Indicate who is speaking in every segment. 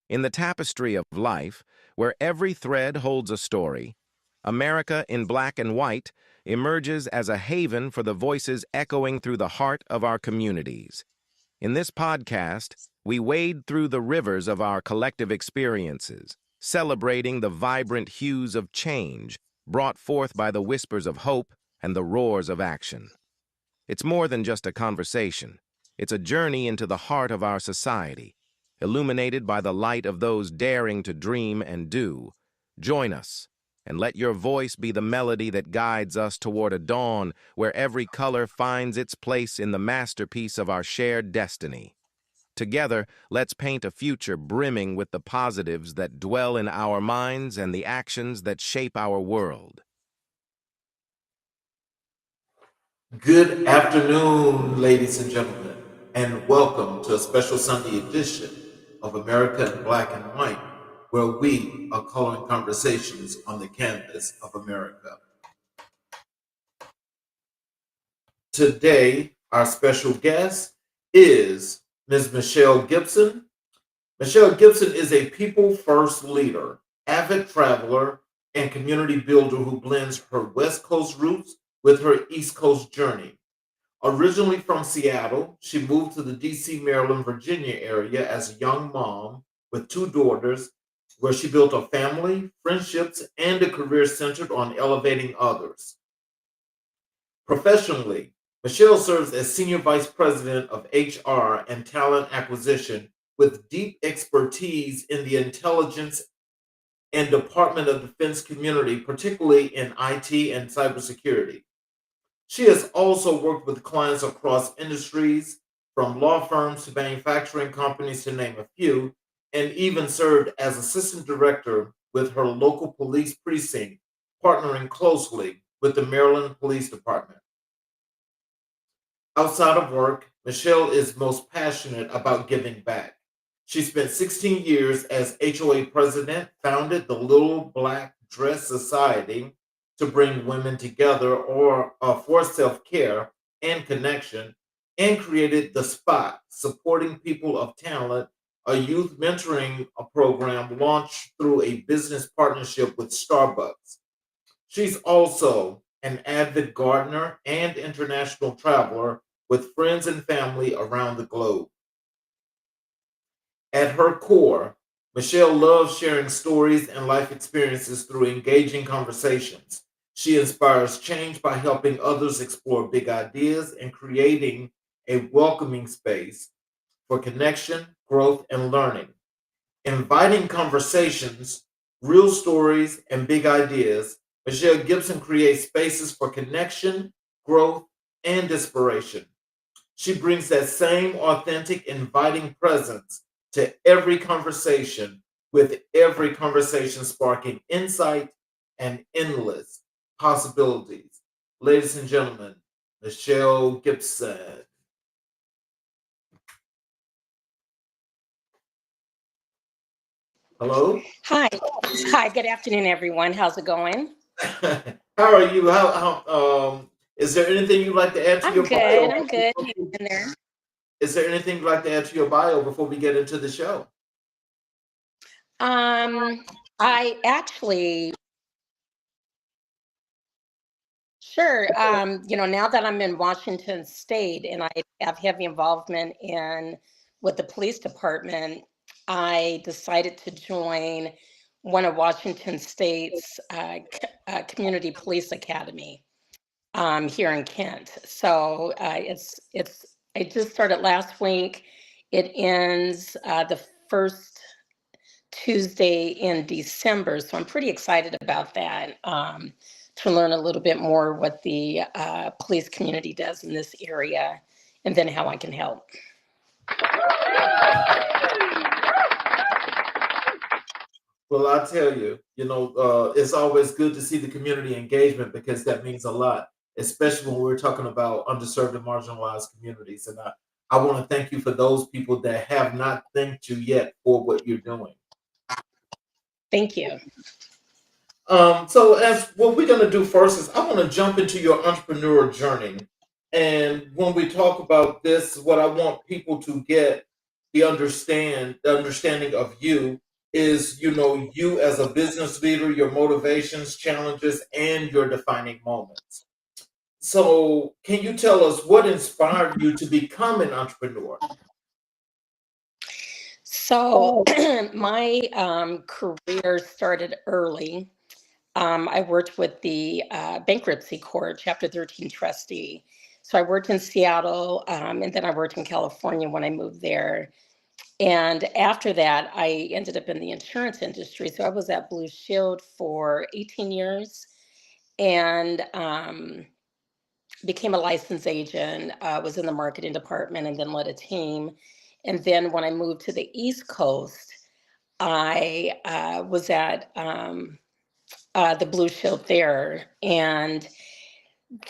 Speaker 1: In the tapestry of life, where every thread holds a story, America in black and white emerges as a haven for the voices echoing through the heart of our communities. In this podcast, we wade through the rivers of our collective experiences, celebrating the vibrant hues of change brought forth by the whispers of hope and the roars of action. It's more than just a conversation. It's a journey into the heart of our society, illuminated by the light of those daring to dream and do. Join us, and let your voice be the melody that guides us toward a dawn where every color finds its place in the masterpiece of our shared destiny. Together, let's paint a future brimming with the positives that dwell in our minds and the actions that shape our world.
Speaker 2: Good afternoon, ladies and gentlemen, and welcome to a special Sunday edition of America in Black and White, where we are coloring conversations on the canvas of America. Today, our special guest is Ms. Michele Gipson. Michele Gipson is a people-first leader, avid traveler, and community builder who blends her West Coast roots with her East Coast journey. Originally from Seattle, she moved to the DC, Maryland, Virginia area as a young mom with two daughters, where she built a family, friendships, and a career centered on elevating others. Professionally, Michele serves as Senior Vice President of HR and Talent Acquisition with deep expertise in the intelligence and Department of Defense community, particularly in IT and cybersecurity. She has also worked with clients across industries, from law firms to manufacturing companies, to name a few, and even served as assistant director with her local police precinct, partnering closely with the Maryland Police Department. Outside of work, Michele is most passionate about giving back. She spent 16 years as HOA president, founded the Little Black Dress Society to bring women together or for self-care and connection, and created The Spot, supporting people of talent, a youth mentoring program launched through a business partnership with Starbucks. She's also an avid gardener and international traveler with friends and family around the globe. At her core, Michele loves sharing stories and life experiences through engaging conversations. She inspires change by helping others explore big ideas and creating a welcoming space for connection, growth, and learning. Inviting conversations, real stories, and big ideas, Michele Gipson creates spaces for connection, growth, and inspiration. She brings that same authentic, inviting presence to every conversation, with every conversation sparking insight and endless possibilities. Ladies and gentlemen, Michele Gipson. Hello?
Speaker 3: Hi. Hi, good afternoon, everyone. How's it going?
Speaker 2: How are you? Is there anything you'd like to add to
Speaker 3: I'm
Speaker 2: your
Speaker 3: good.
Speaker 2: bio?
Speaker 3: I'm good. Hanging in there.
Speaker 2: Is there anything you'd like to add to your bio before we get into the show?
Speaker 3: I actually, sure. Now that I'm in Washington State and I have heavy involvement in with the police department, I decided to join one of Washington State's community police academy here in Kent. So it just started last week. It ends the first Tuesday in December. So I'm pretty excited about that, to learn a little bit more what the police community does in this area and then how I can help.
Speaker 2: Well, I tell you, it's always good to see the community engagement because that means a lot, especially when we're talking about underserved and marginalized communities. And I want to thank you for those people that have not thanked you yet for what you're doing.
Speaker 3: Thank you.
Speaker 2: So as what we're going to do first is I want to jump into your entrepreneur journey. And when we talk about this, what I want people to get, the understanding of you is, you as a business leader, your motivations, challenges, and your defining moments. So, can you tell us what inspired you to become an entrepreneur?
Speaker 3: So my career started early. I worked with the bankruptcy court, Chapter 13 trustee. So I worked in Seattle, and then I worked in California when I moved there. And after that, I ended up in the insurance industry. So I was at Blue Shield for 18 years and became a licensed agent, was in the marketing department, and then led a team. And then when I moved to the East Coast, I was at the Blue Shield there, and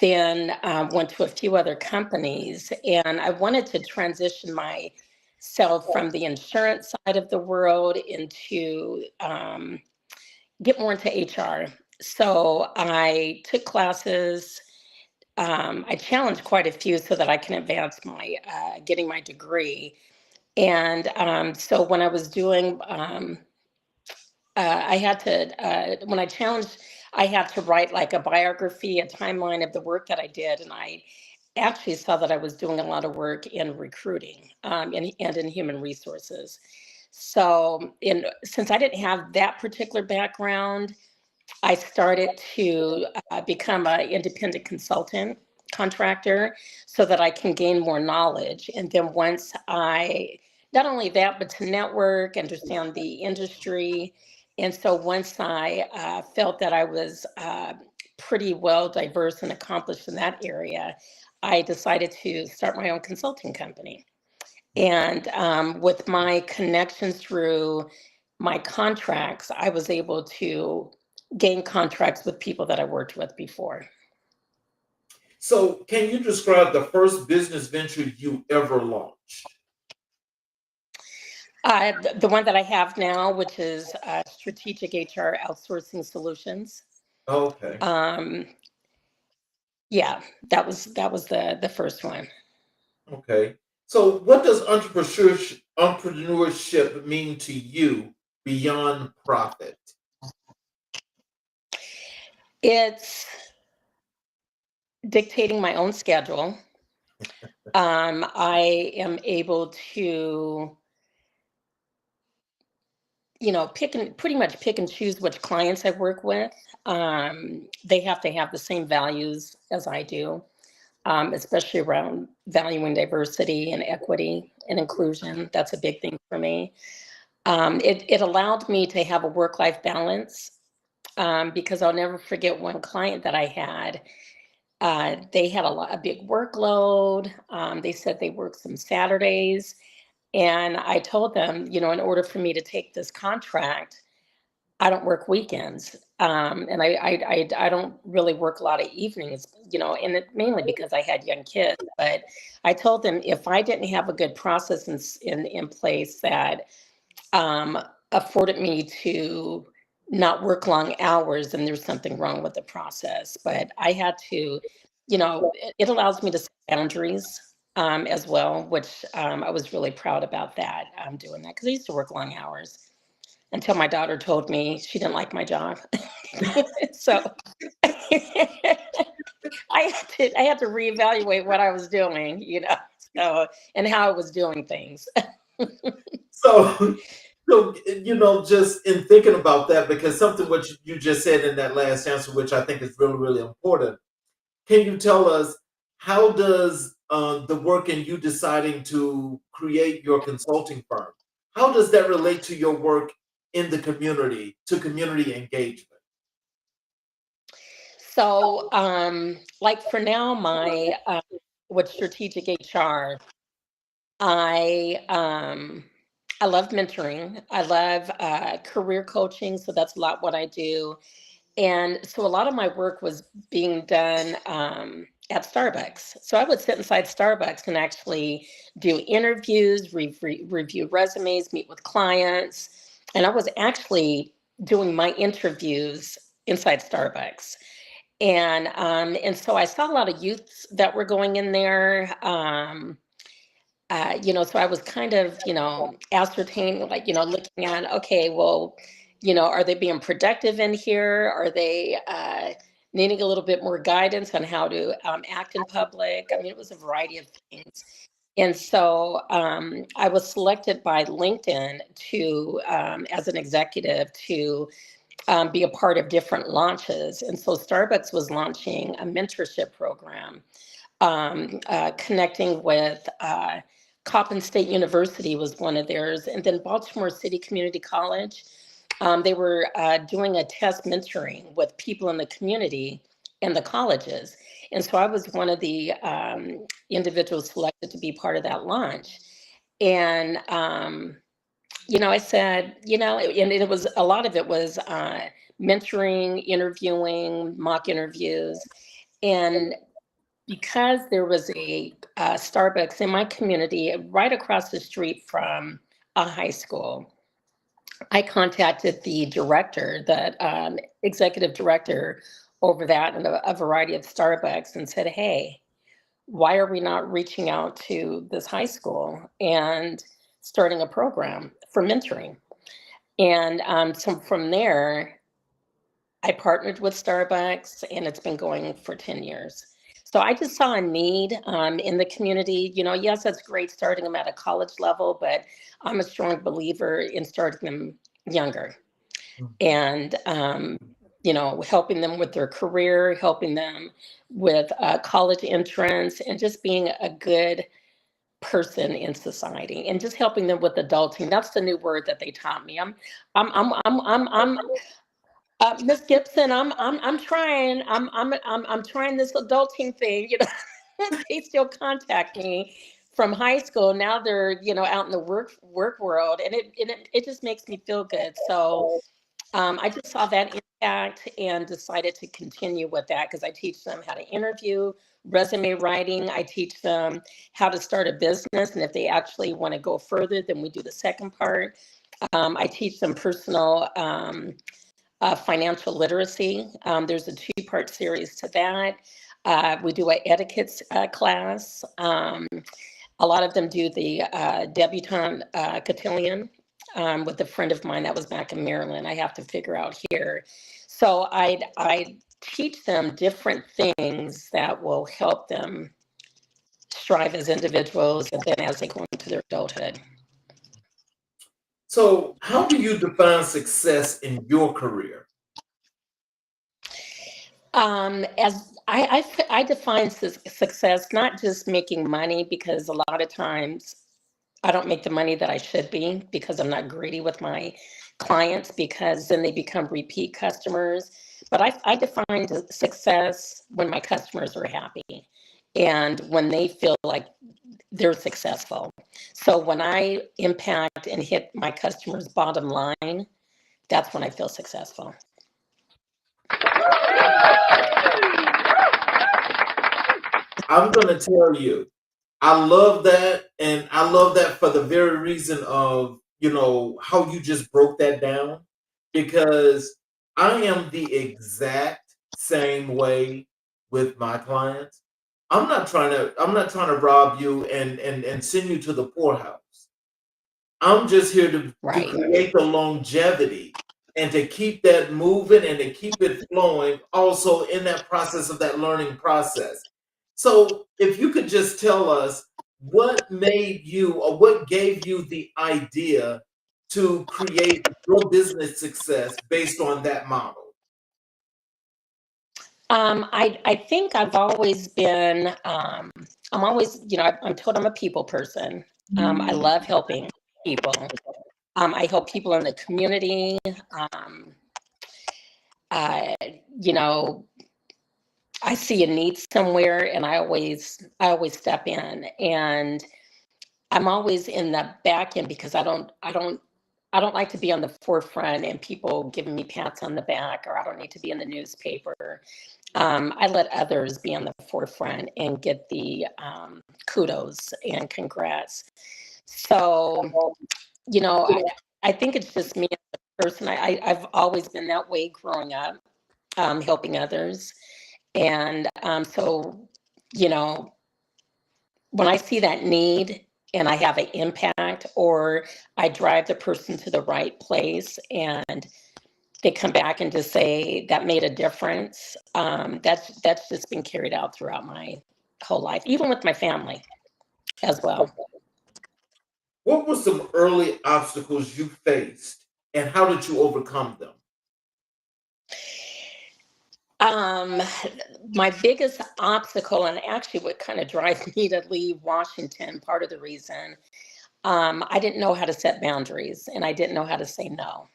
Speaker 3: then went to a few other companies. And I wanted to transition myself from the insurance side of the world into get more into HR. So I took classes. I challenged quite a few so that I can advance my getting my degree. And so when I was doing I had to, when I challenged, I had to write like a biography, a timeline of the work that I did. And I actually saw that I was doing a lot of work in recruiting and in human resources. So since I didn't have that particular background, I started to become an independent consultant contractor so that I can gain more knowledge. And then once not only that, but to network, understand the industry. And so once I felt that I was pretty well diverse and accomplished in that area, I decided to start my own consulting company. And with my connections through my contracts, I was able to gain contracts with people that I worked with before.
Speaker 2: So, can you describe the first business venture you ever launched?
Speaker 3: The one that I have now, which is Strategic HR Outsourcing Solutions.
Speaker 2: Okay.
Speaker 3: Yeah, that was the first one.
Speaker 2: Okay. So, what does entrepreneurship mean to you beyond profit?
Speaker 3: It's dictating my own schedule. I am able to, pretty much pick and choose which clients I work with. They have to have the same values as I do, especially around valuing diversity and equity and inclusion. That's a big thing for me. It allowed me to have a work-life balance because I'll never forget one client that I had. They had a big workload. They said they worked some Saturdays. And I told them, in order for me to take this contract, I don't work weekends. And I don't really work a lot of evenings, and mainly because I had young kids. But I told them if I didn't have a good process in place that afforded me to not work long hours, then there's something wrong with the process. But I had to, it allows me to set boundaries as well, which I was really proud about that, doing that, because I used to work long hours until my daughter told me she didn't like my job. So I had to reevaluate what I was doing, so, and how I was doing things.
Speaker 2: So, just in thinking about that, because something what you just said in that last answer, which I think is really, really important. Can you tell us how does the work in you deciding to create your consulting firm, how does that relate to your work in the community, to community engagement?
Speaker 3: So, like for now, my with strategic HR, I love mentoring. I love career coaching, so that's a lot what I do. And so a lot of my work was being done at Starbucks. So I would sit inside Starbucks and actually do interviews, review resumes, meet with clients. And I was actually doing my interviews inside Starbucks. And so I saw a lot of youths that were going in there. so I was kind of, ascertaining, like, looking at, okay, well, are they being productive in here? Are they needing a little bit more guidance on how to act in public? I mean, it was a variety of things. And so I was selected by LinkedIn to, as an executive, to be a part of different launches. And so Starbucks was launching a mentorship program, connecting with Coppin State University was one of theirs, and then Baltimore City Community College. They were doing a test mentoring with people in the community and the colleges. And so I was one of the individuals selected to be part of that launch. And, I said, and it was, a lot of it was mentoring, interviewing, mock interviews. And because there was a Starbucks in my community right across the street from a high school, I contacted the director, that executive director over that, and a variety of Starbucks, and said, hey, why are we not reaching out to this high school and starting a program for mentoring? And so from there, I partnered with Starbucks, and it's been going for 10 years. So I just saw a need in the community. Yes, that's great starting them at a college level, but I'm a strong believer in starting them younger and, helping them with their career, helping them with college entrance, and just being a good person in society, and just helping them with adulting. That's the new word that they taught me. I'm Miss Gipson, I'm trying. I'm trying this adulting thing. They still contact me from high school. Now they're out in the work world, and it just makes me feel good. So I just saw that impact and decided to continue with that, because I teach them how to interview, resume writing. I teach them how to start a business, and if they actually want to go further, then we do the second part. I teach them personal. Financial literacy. There's a two-part series to that. We do an etiquette class. A lot of them do the debutante cotillion with a friend of mine that was back in Maryland. I have to figure out here. So I teach them different things that will help them strive as individuals, and then as they go into their adulthood.
Speaker 2: So, how do you define success in your career?
Speaker 3: As I define success, not just making money, because a lot of times I don't make the money that I should be, because I'm not greedy with my clients, because then they become repeat customers. But I define success when my customers are happy and when they feel like they're successful. So when I impact and hit my customers' bottom line, that's when I feel successful.
Speaker 2: I'm going to tell you, I love that. And I love that for the very reason of, how you just broke that down, because I am the exact same way with my clients. I'm not trying to rob you and send you to the poorhouse. I'm just here to
Speaker 3: Right.
Speaker 2: create the longevity and to keep that moving and to keep it flowing also in that process of that learning process. So if you could just tell us what made you or what gave you the idea to create your business success based on that model.
Speaker 3: I think I've always been, I'm always, I'm told I'm a people person. I love helping people. I help people in the community. Uh, you know, I see a need somewhere, and I always step in, and I'm always in the back end, because I don't like to be on the forefront and people giving me pats on the back, or I don't need to be in the newspaper. I let others be on the forefront and get the kudos and congrats. So, I think it's just me as a person. I've always been that way growing up, helping others. And so, you know, when I see that need and I have an impact, or I drive the person to the right place and they come back and just say that made a difference. That's just been carried out throughout my whole life, even with my family as well.
Speaker 2: What were some early obstacles you faced, and how did you overcome them?
Speaker 3: Um, my biggest obstacle, and actually what kind of drive me to leave Washington, part of the reason, I didn't know how to set boundaries and I didn't know how to say no.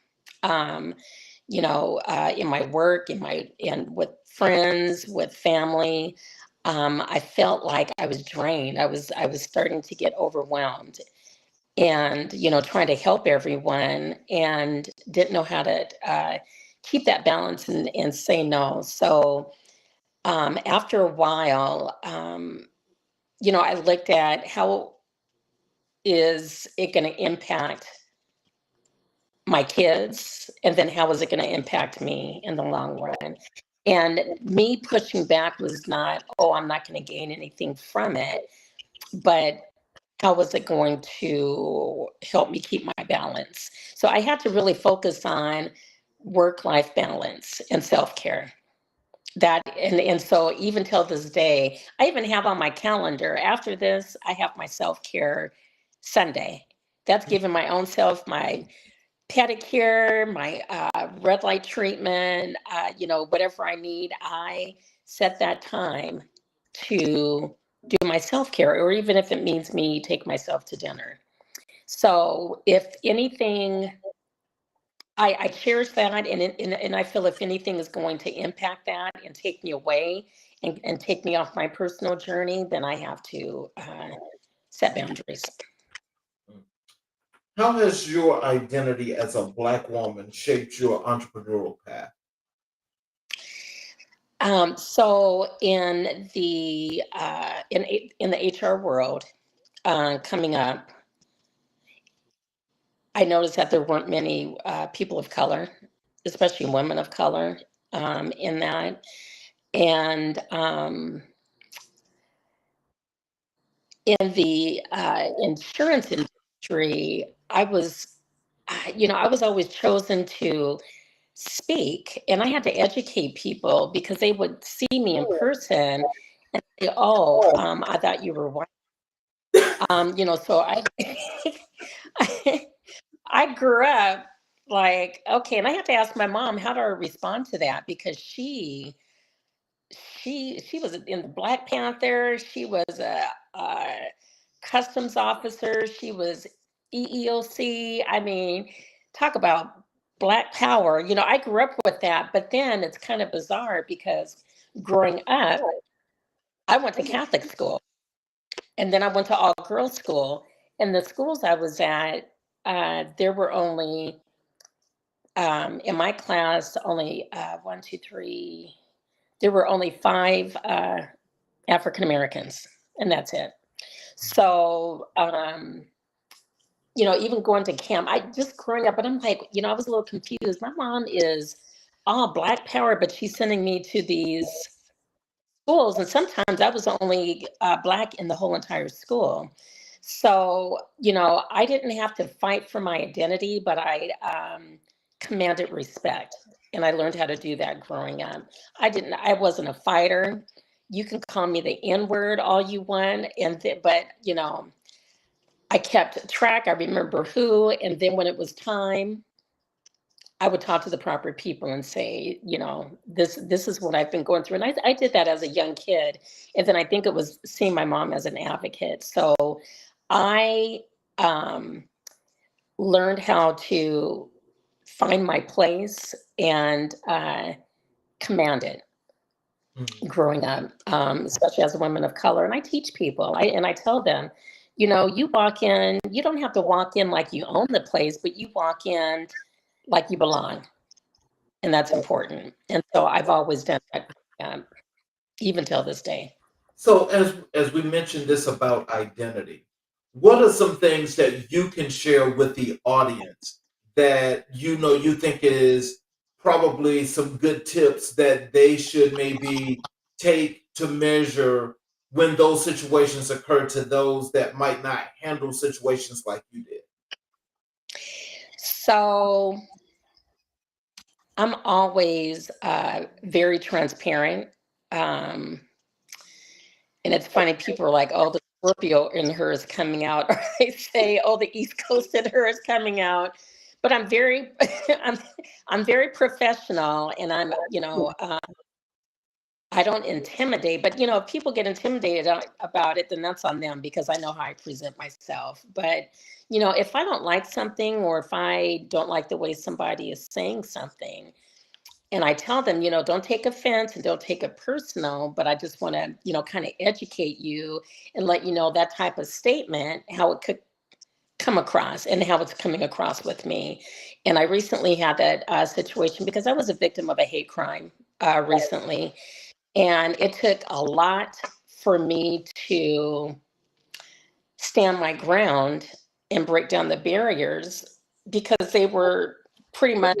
Speaker 3: Um, in my work, in with friends, with family, I felt like I was drained. I was starting to get overwhelmed, and trying to help everyone, and didn't know how to keep that balance and say no. So after a while, I looked at how is it going to impact my kids, and then how is it going to impact me in the long run. And me pushing back was not, oh, I'm not going to gain anything from it, but how was it going to help me keep my balance? So I had to really focus on work-life balance and self-care. That and so even till this day, I even have on my calendar, after this, I have my self-care Sunday. That's giving my own self my pedicure, my red light treatment, whatever I need. I set that time to do my self care, or even if it means me take myself to dinner. So, if anything, I cherish that, and I feel if anything is going to impact that and take me away and take me off my personal journey, then I have to set boundaries.
Speaker 2: How has your identity as a Black woman shaped your entrepreneurial path?
Speaker 3: So in the HR world, coming up, I noticed that there weren't many people of color, especially women of color, in that. And in the insurance industry, I was always chosen to speak, and I had to educate people because they would see me in person and say, "Oh, I thought you were white." So I I grew up like, okay, and I had to ask my mom, how do I respond to that? Because she was in the Black Panther, she was a customs officer, she was EEOC. I mean, talk about Black power. I grew up with that, but then it's kind of bizarre because growing up, I went to Catholic school, and then I went to all girls school. And the schools I was at, there were only in my class only one, two, three. There were only five African Americans, and that's it. So, even going to camp, I just growing up, and I'm like, I was a little confused. My mom is all Black power, but she's sending me to these schools, and sometimes I was the only Black in the whole entire school. So, I didn't have to fight for my identity, but I commanded respect, and I learned how to do that growing up. I wasn't a fighter. You can call me the N word all you want, but I kept track. I remember who, and then when it was time, I would talk to the proper people and say, this is what I've been going through. And I did that as a young kid. And then I think it was seeing my mom as an advocate. So I learned how to find my place and command it growing up, especially as a woman of color. And I teach people, and I tell them, you walk in, you don't have to walk in like you own the place, but you walk in like you belong. And that's important. And so I've always done that, even till this day.
Speaker 2: So, as we mentioned this about identity, what are some things that you can share with the audience that you think is probably some good tips that they should maybe take to measure when those situations occur to those that might not handle situations like you did?
Speaker 3: So I'm always very transparent. Um, and it's funny, people are like, oh, the Scorpio in her is coming out. Or they say, oh, the East Coast in her is coming out. But I'm very, I'm, I'm very professional, and I don't intimidate. But if people get intimidated about it, then that's on them, because I know how I present myself. But if I don't like something, or if I don't like the way somebody is saying something, and I tell them, don't take offense and don't take it personal, but I just want to, kind of educate you and let you know that type of statement, how it could come across and how it's coming across with me. And I recently had that situation, because I was a victim of a hate crime recently. And it took a lot for me to stand my ground and break down the barriers, because they were pretty much,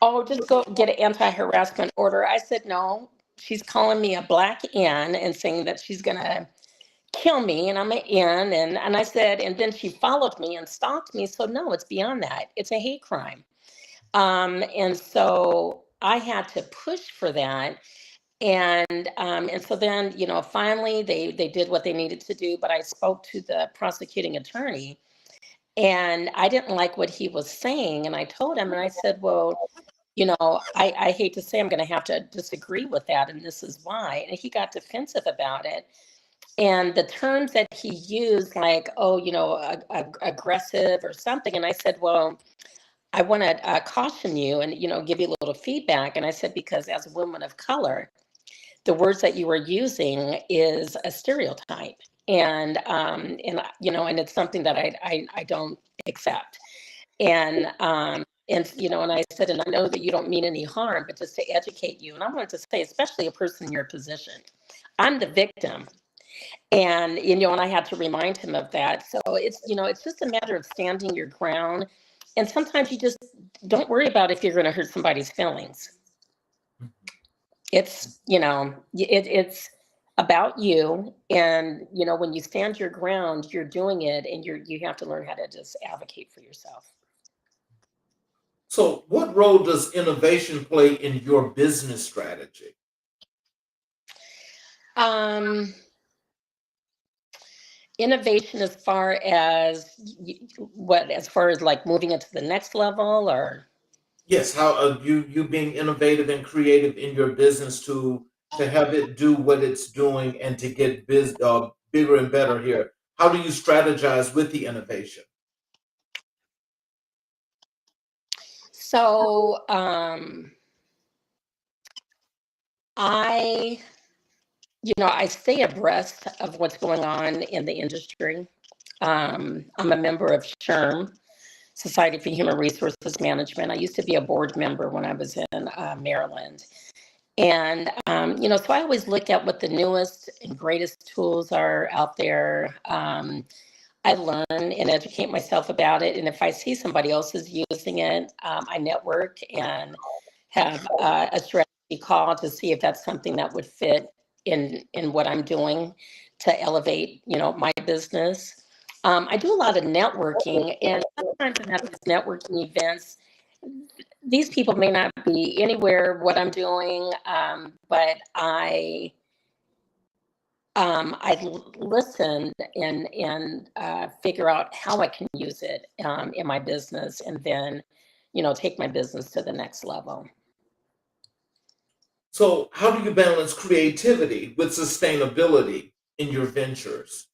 Speaker 3: oh, just go get an anti-harassment order. I said, no, she's calling me a black N and saying that she's going to kill me, and I'm an N. And I said, and then she followed me and stalked me. So no, it's beyond that. It's a hate crime. And so I had to push for that. And so then, finally they did what they needed to do, but I spoke to the prosecuting attorney, and I didn't like what he was saying. And I told him, and I said, well, I hate to say I'm going to have to disagree with that, and this is why. And he got defensive about it. And the terms that he used, like, oh, aggressive or something. And I said, well, I want to caution you and, give you a little feedback. And I said, because as a woman of color, the words that you are using is a stereotype. And it's something that I don't accept. And I said, and I know that you don't mean any harm, but just to educate you. And I wanted to say, especially a person in your position, I'm the victim. And I had to remind him of that. So it's just a matter of standing your ground. And sometimes you just don't worry about if you're going to hurt somebody's feelings. It's, it's about you. And, when you stand your ground, you're doing it, and you have to learn how to just advocate for yourself.
Speaker 2: So, what role does innovation play in your business strategy?
Speaker 3: Innovation as far as what, as far as like moving it to the next level, or?
Speaker 2: Yes, how you being innovative and creative in your business to have it do what it's doing and to get bigger and better here. How do you strategize with the innovation?
Speaker 3: So I I stay abreast of what's going on in the industry. I'm a member of SHRM, Society for Human Resources Management. I used to be a board member when I was in Maryland. And, so I always look at what the newest and greatest tools are out there. I learn and educate myself about it. And if I see somebody else is using it, I network and have a strategy call to see if that's something that would fit in what I'm doing to elevate, my business. I do a lot of networking, and sometimes I'm at these networking events. These people may not be anywhere what I'm doing, but I listen and figure out how I can use it in my business, and then, take my business to the next level.
Speaker 2: So, how do you balance creativity with sustainability in your ventures?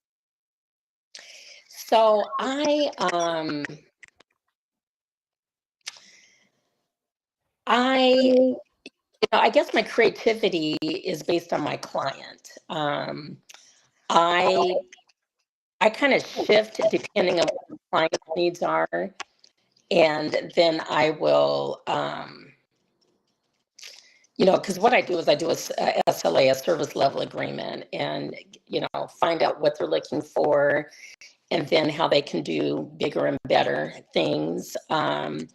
Speaker 3: So I guess my creativity is based on my client. I I kind of shift depending on what the client's needs are, and then I will, because what I do is I do a SLA, a service level agreement, and find out what they're looking for, and then how they can do bigger and better things. And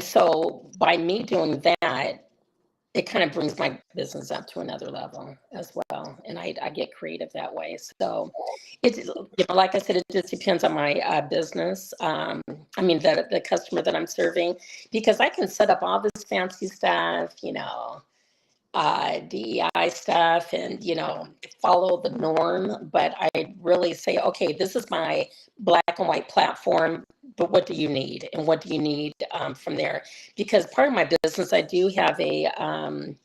Speaker 3: so by me doing that, it kind of brings my business up to another level as well. And I get creative that way. So it's, like I said, it just depends on my business. I mean, the customer that I'm serving, because I can set up all this fancy stuff, DEI stuff and, follow the norm. But I really say, okay, this is my black and white platform, but what do you need? And what do you need from there? Because part of my business, I do have a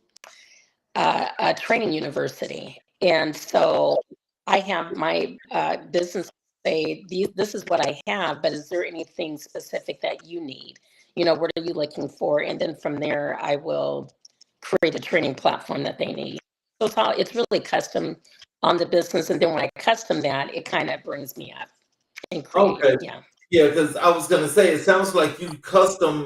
Speaker 3: training university. And so I have my business say, this is what I have, but is there anything specific that you need? What are you looking for? And then from there, I will create a training platform that they need. So it's really custom on the business. And then when I custom that, it kind of brings me up and create.
Speaker 2: Okay.
Speaker 3: Yeah.
Speaker 2: Yeah, because I was gonna say it sounds like you customize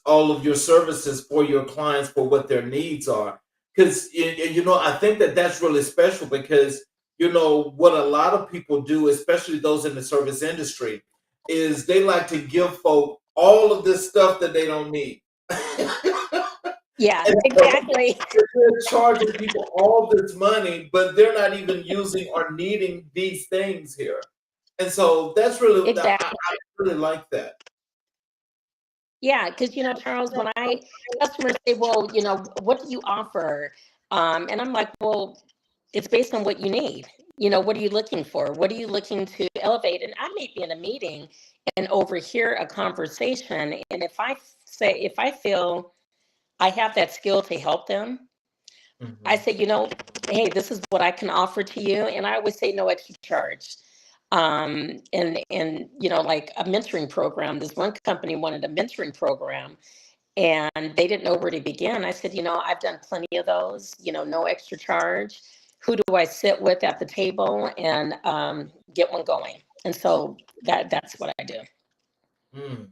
Speaker 2: all of your services for your clients for what their needs are. Because I think that that's really special because what a lot of people do, especially those in the service industry, is they like to give folk all of this stuff that they don't need.
Speaker 3: Yeah,
Speaker 2: And so
Speaker 3: exactly.
Speaker 2: they're charging people all this money, but they're not even using or needing these things here. And so that's really,
Speaker 3: Exactly.
Speaker 2: I really like that.
Speaker 3: Yeah, because Charles, when customers say, "Well, what do you offer?" And I'm like, "Well, it's based on what you need. What are you looking for? What are you looking to elevate?" And I may be in a meeting and overhear a conversation, and if I feel I have that skill to help them, I
Speaker 2: Mhm.
Speaker 3: say, hey, this is what I can offer to you, and I always say no extra charge. And like a mentoring program. This one company wanted a mentoring program, and they didn't know where to begin. I said, I've done plenty of those. No extra charge. Who do I sit with at the table and get one going? And so that's what I do.
Speaker 2: Mm.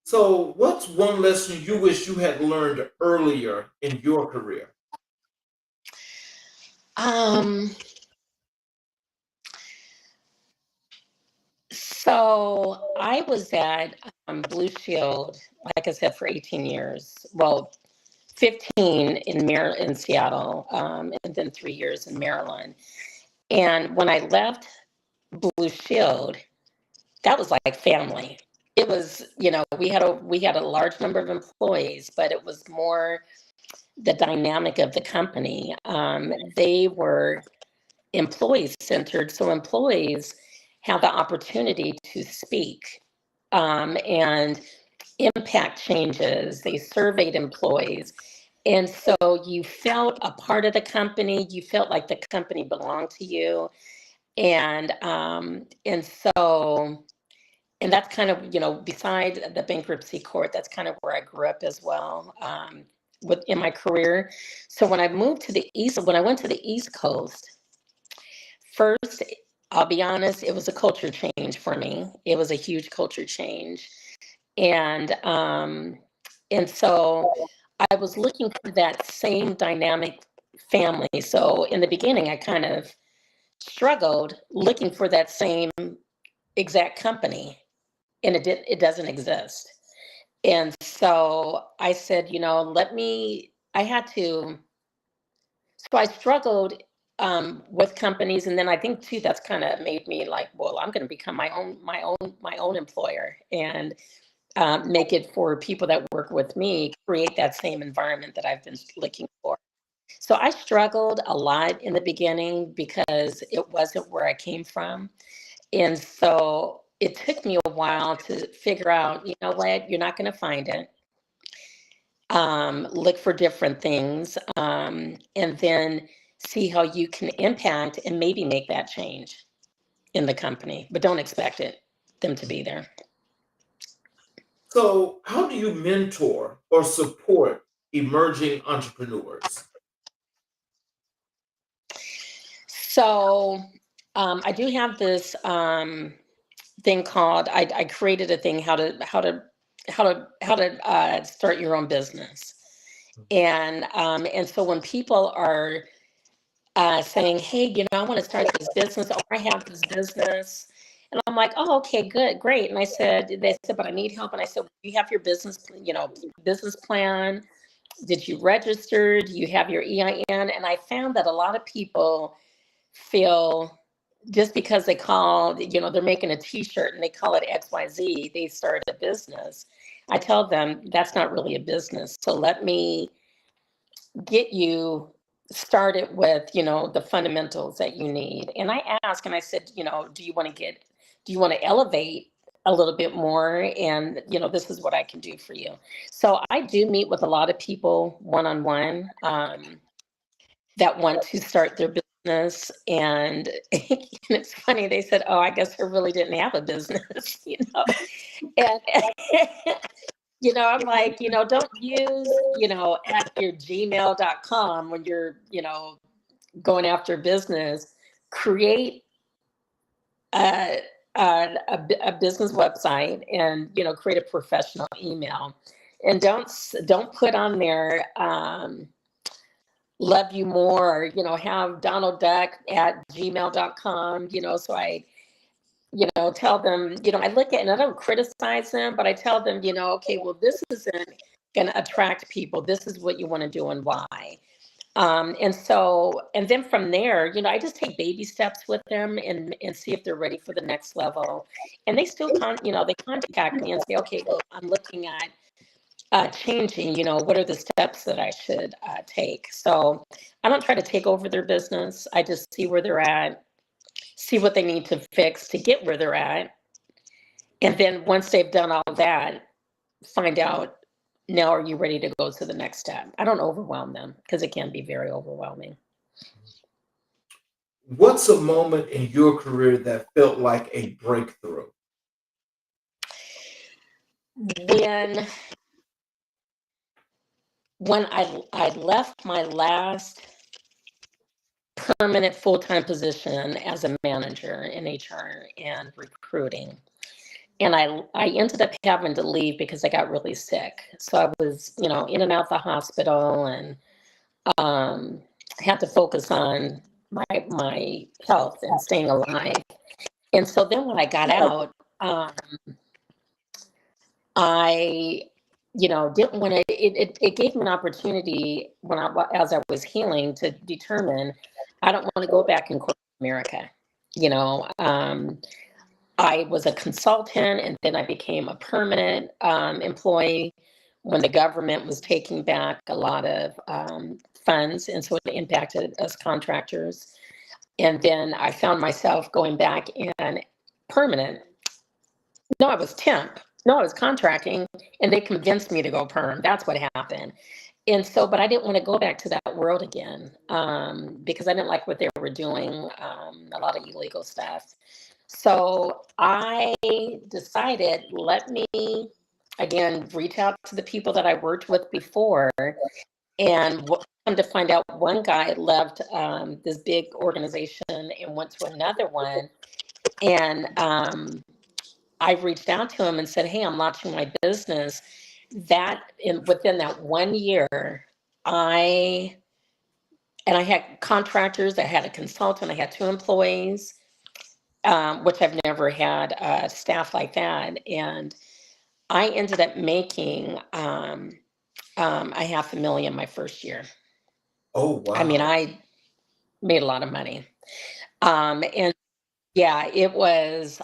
Speaker 2: So, what's one lesson you wish you had learned earlier in your career?
Speaker 3: Um, so I was at Blue Shield, like I said, for 18 years. Well, 15 in Seattle, and then 3 years in Maryland. And when I left Blue Shield, that was like family. It was, we had a large number of employees, but it was more the dynamic of the company. They were employee centered, so employees have the opportunity to speak and impact changes. They surveyed employees. And so you felt a part of the company. You felt like the company belonged to you. And that's kind of, beside the bankruptcy court, that's kind of where I grew up as well, in my career. So when I moved to the East, when I went to the East Coast, first, I'll be honest, it was a culture change for me. It was a huge culture change. And so I was looking for that same dynamic family. So in the beginning, I kind of struggled looking for that same exact company, and it doesn't exist. And so I said, I had to. So I struggled with companies, and then I think too that's kind of made me like, well, I'm going to become my own employer and make it for people that work with me, create that same environment that I've been looking for. So I struggled a lot in the beginning because it wasn't where I came from. And so it took me a while to figure out, you know what, you're not going to find it. Look for different things, and then see how you can impact and maybe make that change in the company, but don't expect them to be there.
Speaker 2: So, how do you mentor or support emerging entrepreneurs?
Speaker 3: So I do have this thing called, I created a thing how to start your own business. And so when people are saying, hey, I want to start this business, or I have this business. And I'm like, oh, okay, good, great. And they said, but I need help. And I said, you have your business plan. Did you register? Do you have your EIN? And I found that a lot of people feel just because they call, they're making a t-shirt and they call it XYZ, they started a business. I tell them that's not really a business. So let me get you started with, the fundamentals that you need. And I asked and I said, do you want to elevate a little bit more? And, this is what I can do for you. So I do meet with a lot of people one-on-one that want to start their business. And it's funny, they said, oh, I guess her really didn't have a business, And I'm like, don't use, at your gmail.com when you're, going after business. Create a, a business website and, create a professional email. And don't put on there, love you more, have Donald Duck at gmail.com, so I, tell them, I look at and I don't criticize them, but I tell them, okay, well, this isn't going to attract people. This is what you want to do and why. And then from there, I just take baby steps with them and see if they're ready for the next level. And they still they contact me and say, okay, well, I'm looking at changing, what are the steps that I should take? So I don't try to take over their business. I just see where they're at, see what they need to fix to get where they're at. And then once they've done all that, find out, now are you ready to go to the next step? I don't overwhelm them because it can be very overwhelming.
Speaker 2: What's a moment in your career that felt like a breakthrough?
Speaker 3: When I left my last permanent full-time position as a manager in HR and recruiting. And I ended up having to leave because I got really sick. So I was, in and out the hospital and had to focus on my health and staying alive. And so then when I got out, I, didn't want to, it gave me an opportunity as I was healing to determine I don't want to go back in corporate America. I was a consultant and then I became a permanent employee when the government was taking back a lot of funds. And so it impacted us contractors. And then I found myself going back in permanent. No, I was temp. No, I was contracting and they convinced me to go perm. That's what happened. And so, but I didn't want to go back to that world again because I didn't like what they were doing, a lot of illegal stuff. So I decided, let me, again, reach out to the people that I worked with before. And come to find out, one guy left this big organization and went to another one. And I reached out to him and said, hey, I'm launching my business. Within that 1 year, I had contractors, I had a consultant, I had 2 employees, which I've never had staff like that. And I ended up making $500,000 my first year.
Speaker 2: Oh, wow.
Speaker 3: I mean, I made a lot of money. And yeah, it was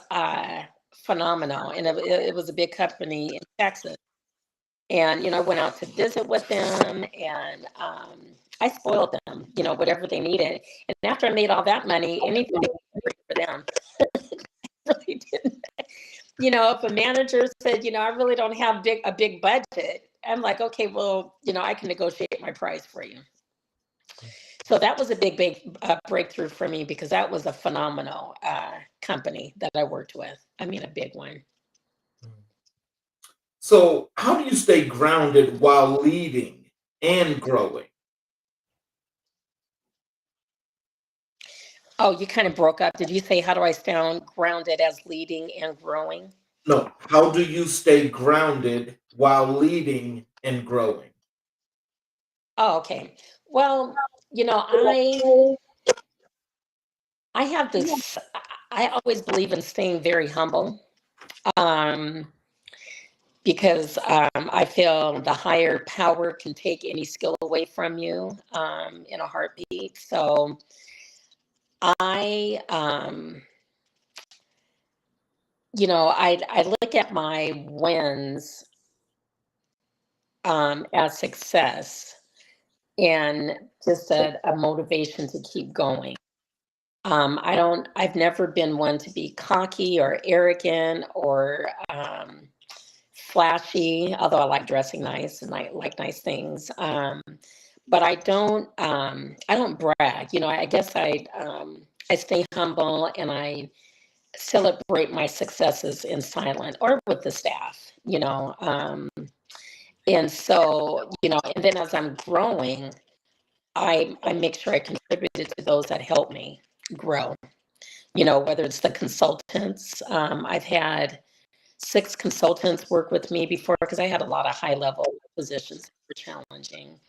Speaker 3: phenomenal. And it was a big company in Texas. And, I went out to visit with them and I spoiled them, whatever they needed. And after I made all that money, anything for them. Really didn't. If a manager said, I really don't have a big budget, I'm like, okay, well, I can negotiate my price for you. So that was a big breakthrough for me because that was a phenomenal company that I worked with. I mean, a big one.
Speaker 2: So how do you stay grounded while leading and growing?
Speaker 3: Oh, you kind of broke up. Did you say, how do I stay grounded as leading and growing?
Speaker 2: No, how do you stay grounded while leading and growing?
Speaker 3: Oh, okay. Well, I have this, I always believe in staying very humble. because I feel the higher power can take any skill away from you in a heartbeat. So I, I look at my wins as success and just a motivation to keep going. I've never been one to be cocky or arrogant or flashy, although I like dressing nice and I like nice things. But I don't brag. I guess I stay humble and I celebrate my successes in silent or with the staff, and so, and then as I'm growing, I make sure I contributed to those that help me grow, whether it's the consultants. I've had 6 consultants work with me before because I had a lot of high level positions that were challenging.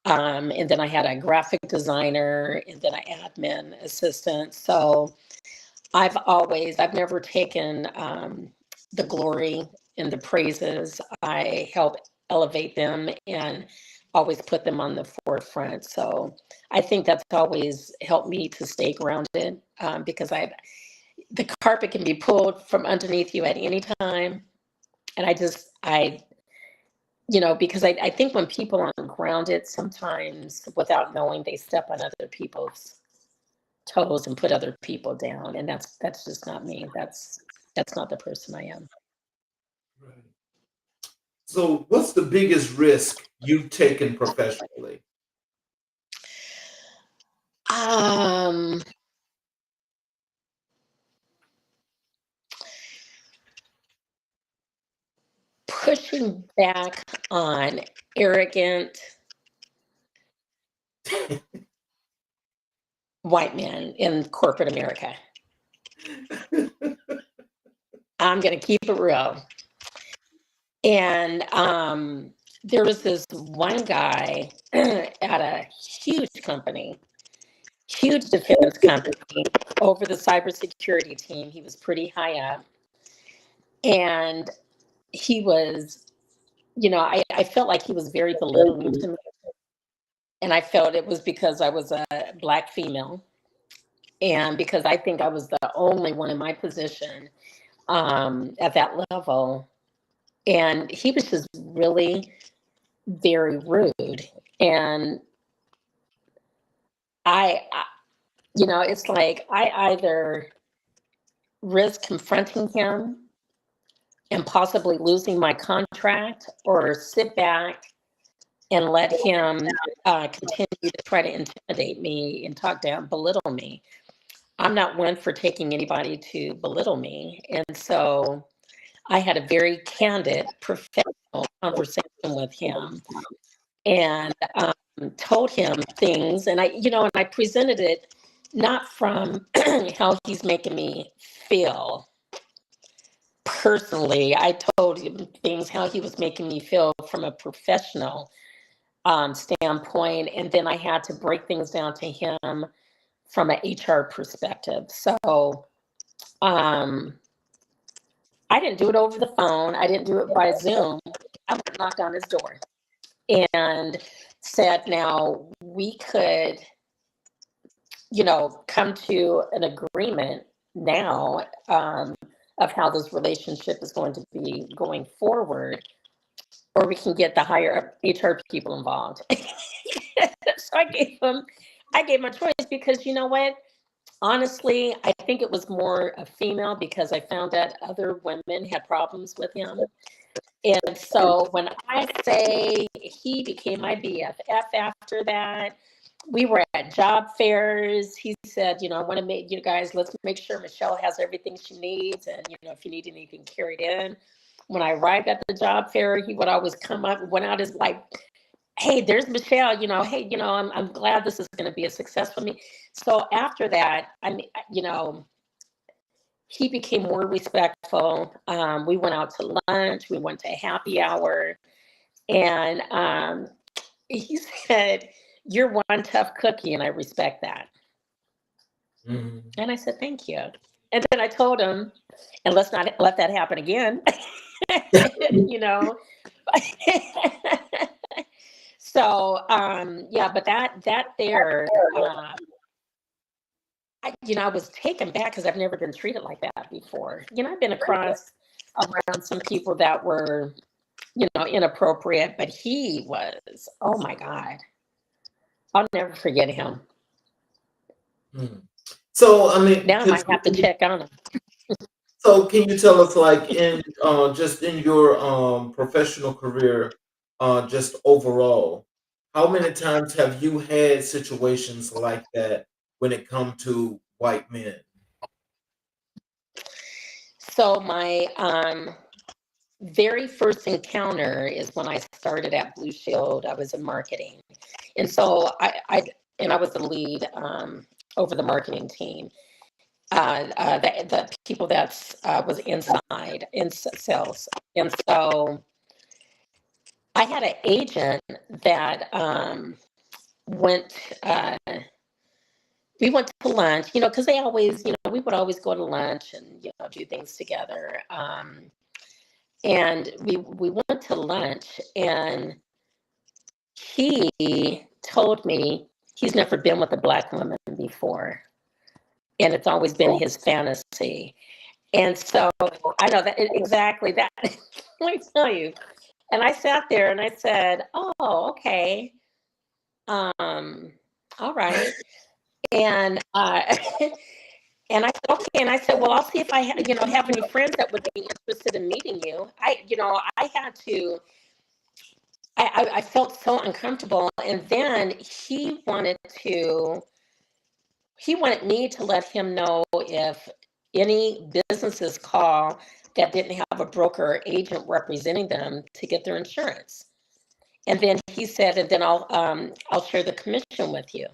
Speaker 3: And then I had a graphic designer and then an admin assistant. So I've never taken the glory and the praises. I help elevate them and always put them on the forefront. So I think that's always helped me to stay grounded because the carpet can be pulled from underneath you at any time. And because I think when people aren't grounded, sometimes without knowing, they step on other people's toes and put other people down. And that's just not me. That's not the person I am.
Speaker 2: Right. So, what's the biggest risk you've taken professionally?
Speaker 3: Um, Pushing back on arrogant white men in corporate America. I'm going to keep it real. And there was this one guy at a huge company, huge defense company, over the cybersecurity team. He was pretty high up. And he was, I felt like he was very belittling to me. And I felt it was because I was a Black female. And because I think I was the only one in my position at that level. And he was just really very rude. And it's like I either risk confronting him and possibly losing my contract or sit back and let him continue to try to intimidate me and talk down, belittle me. I'm not one for taking anybody to belittle me. And so I had a very candid, professional conversation with him and told him things. And I presented it not from how he's making me feel personally. I told him things how he was making me feel from a professional standpoint. And then I had to break things down to him from an HR perspective. So I didn't do it over the phone. I didn't do it by Zoom. I knocked on his door and said, now we could, come to an agreement now of how this relationship is going to be going forward, or we can get the higher HR people involved. So I gave him a choice because you know what? Honestly, I think it was more a female because I found that other women had problems with him. And so when I say he became my BFF after that, we were at job fairs. He said, I want to make you guys, let's make sure Michele has everything she needs. And, if you need anything carried in. When I arrived at the job fair, he would always come up and went out as like, hey, there's Michele, hey, I'm glad this is going to be a success for me. So after that, he became more respectful. We went out to lunch. We went to a happy hour. And he said, you're one tough cookie, and I respect that. Mm-hmm. And I said, thank you. And then I told him, and let's not let that happen again. you know. So yeah, but that there, I was taken back because I've never been treated like that before. I've been across around some people that were, inappropriate, but he was, oh my God, I'll never forget him.
Speaker 2: Hmm. So, I mean,
Speaker 3: Now I might have to check on him.
Speaker 2: so can you tell us, like, in just in your professional career, just overall, how many times have you had situations like that when it comes to white men?
Speaker 3: So my very first encounter is when I started at Blue Shield. I was in marketing, and so I was the lead over the marketing team. The people that was inside in sales, and so I had an agent that went. We went to lunch, because they always, we would always go to lunch and do things together. And we went to lunch, and he told me he's never been with a Black woman before, and it's always been his fantasy. And so I know that exactly that. Let me tell you. And I sat there and I said, "Oh, okay, all right." And and I said, "Okay." And I said, "Well, I'll see if I have any friends that would be interested in meeting you." I had to. I felt so uncomfortable, and then he wanted me to let him know if any businesses call that didn't have a broker or agent representing them to get their insurance. And then he said, and then I'll share the commission with you.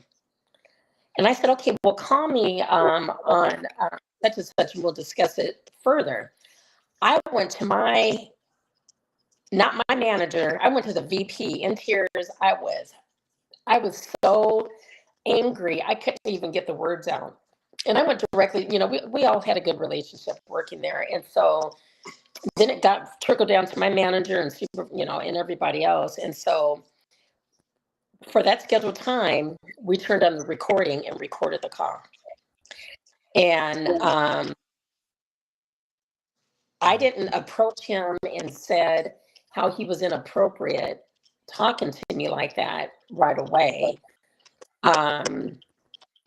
Speaker 3: And I said, okay, well, call me on such and such, and we'll discuss it further. I went to not my manager. I went to the VP in tears. I was so angry. I couldn't even get the words out. And I went directly, we all had a good relationship working there. And so then it got trickled down to my manager and and everybody else. And so for that scheduled time, we turned on the recording and recorded the call. And I didn't approach him and said how he was inappropriate talking to me like that right away.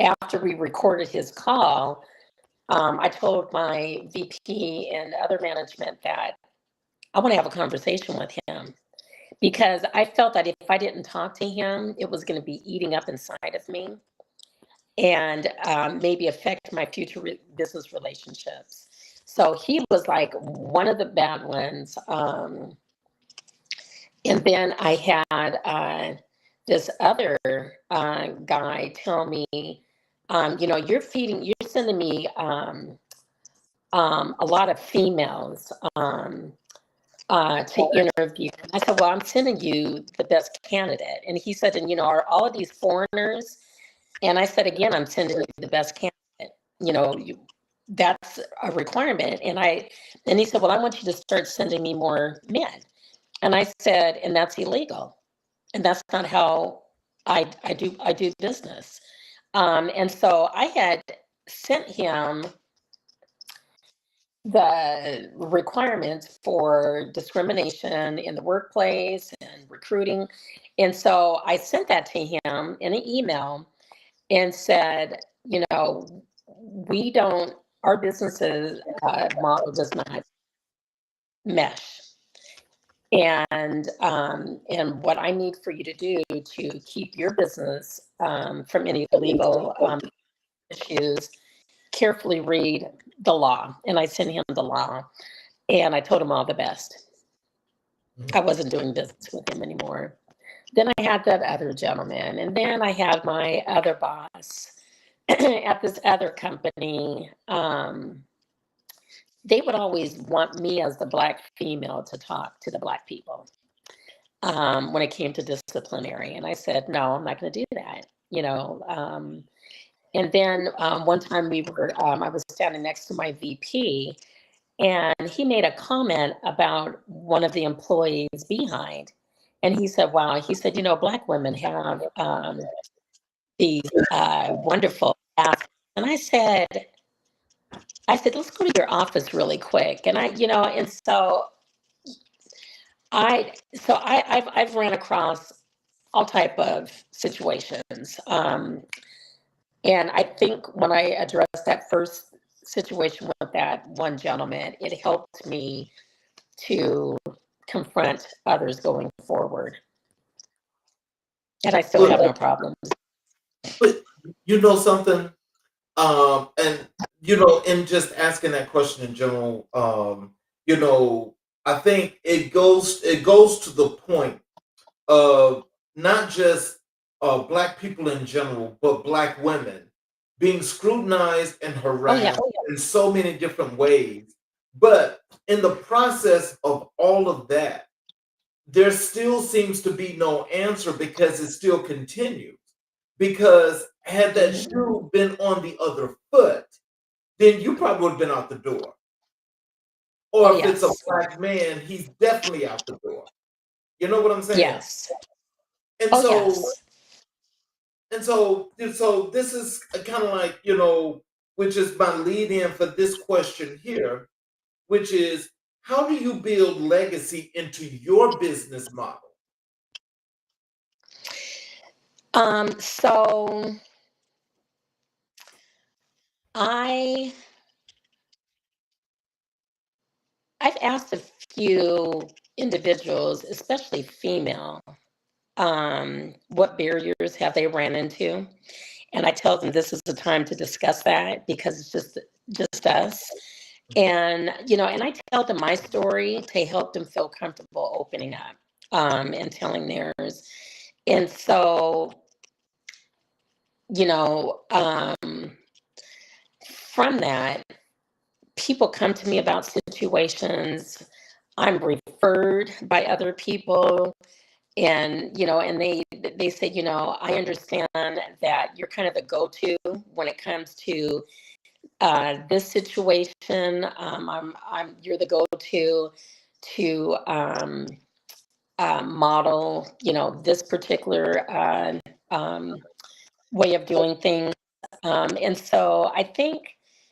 Speaker 3: After we recorded his call, I told my VP and other management that I want to have a conversation with him, because I felt that if I didn't talk to him, it was going to be eating up inside of me and maybe affect my future business relationships. So he was like one of the bad ones. And then I had this other guy tell me, you're sending me a lot of females to interview. And I said, well, I'm sending you the best candidate. And he said, and are all of these foreigners? And I said, again, I'm sending you the best candidate. That's a requirement. And he said, well, I want you to start sending me more men. And I said, and that's illegal. And that's not how I do business. And so I had sent him the requirements for discrimination in the workplace and recruiting. And so I sent that to him in an email and said, our business's model does not mesh. And what I need for you to do to keep your business from any legal issues, carefully read the law. And I sent him the law, and I told him all the best. I wasn't doing business with him anymore. Then I had that other gentleman, and then I had my other boss at this other company. They would always want me as the Black female to talk to the Black people when it came to disciplinary. And I said, no, I'm not going to do that. And then one time I was standing next to my VP, and he made a comment about one of the employees behind. And he said, wow, he said, Black women have these wonderful assets. And I said, let's go to your office really quick. And and so I've ran across all type of situations. And I think when I addressed that first situation with that one gentleman, it helped me to confront others going forward. And I still have no problems.
Speaker 2: But something, and in just asking that question in general, I think it goes to the point of not just Black people in general, but Black women being scrutinized and harassed in so many different ways. But in the process of all of that, there still seems to be no answer because it still continues. Because had that shoe been on the other foot, then you probably would have been out the door. Or if it's a Black man, he's definitely out the door. You know what I'm saying?
Speaker 3: Yes.
Speaker 2: And so this is kind of like, which is my lead in for this question here, which is, how do you build legacy into your business model?
Speaker 3: So I've asked a few individuals, especially female, what barriers have they ran into? And I tell them this is the time to discuss that because it's just us. And, and I tell them my story to help them feel comfortable opening up and telling theirs. And so, from that, people come to me about situations. I'm referred by other people. And, and they say, I understand that you're kind of the go-to when it comes to this situation. You're the go-to to model, this particular way of doing things. And so I think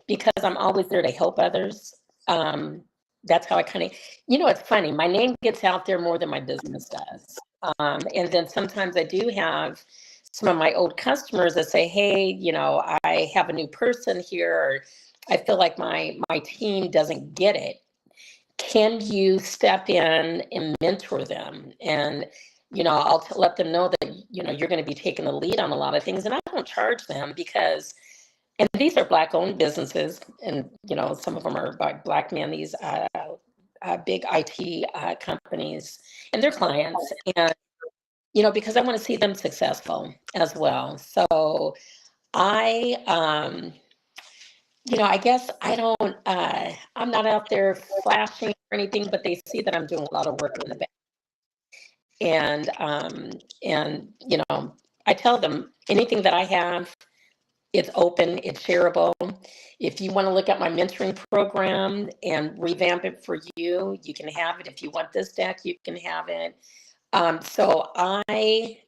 Speaker 3: because I'm always there to help others, that's how I kind of, it's funny. My name gets out there more than my business does. And then sometimes I do have some of my old customers that say, hey, I have a new person here, or I feel like my team doesn't get it. Can you step in and mentor them? And, I'll let them know that, you're going to be taking the lead on a lot of things. And I don't charge them because, and these are Black owned businesses. And, some of them are by Black men, these big IT companies and their clients. And, because I want to see them successful as well. So I, I guess I don't, I'm not out there flashing or anything, but they see that I'm doing a lot of work in the back. And, I tell them anything that I have, it's open, it's shareable. If you want to look at my mentoring program and revamp it for you, you can have it. If you want this deck, you can have it. So I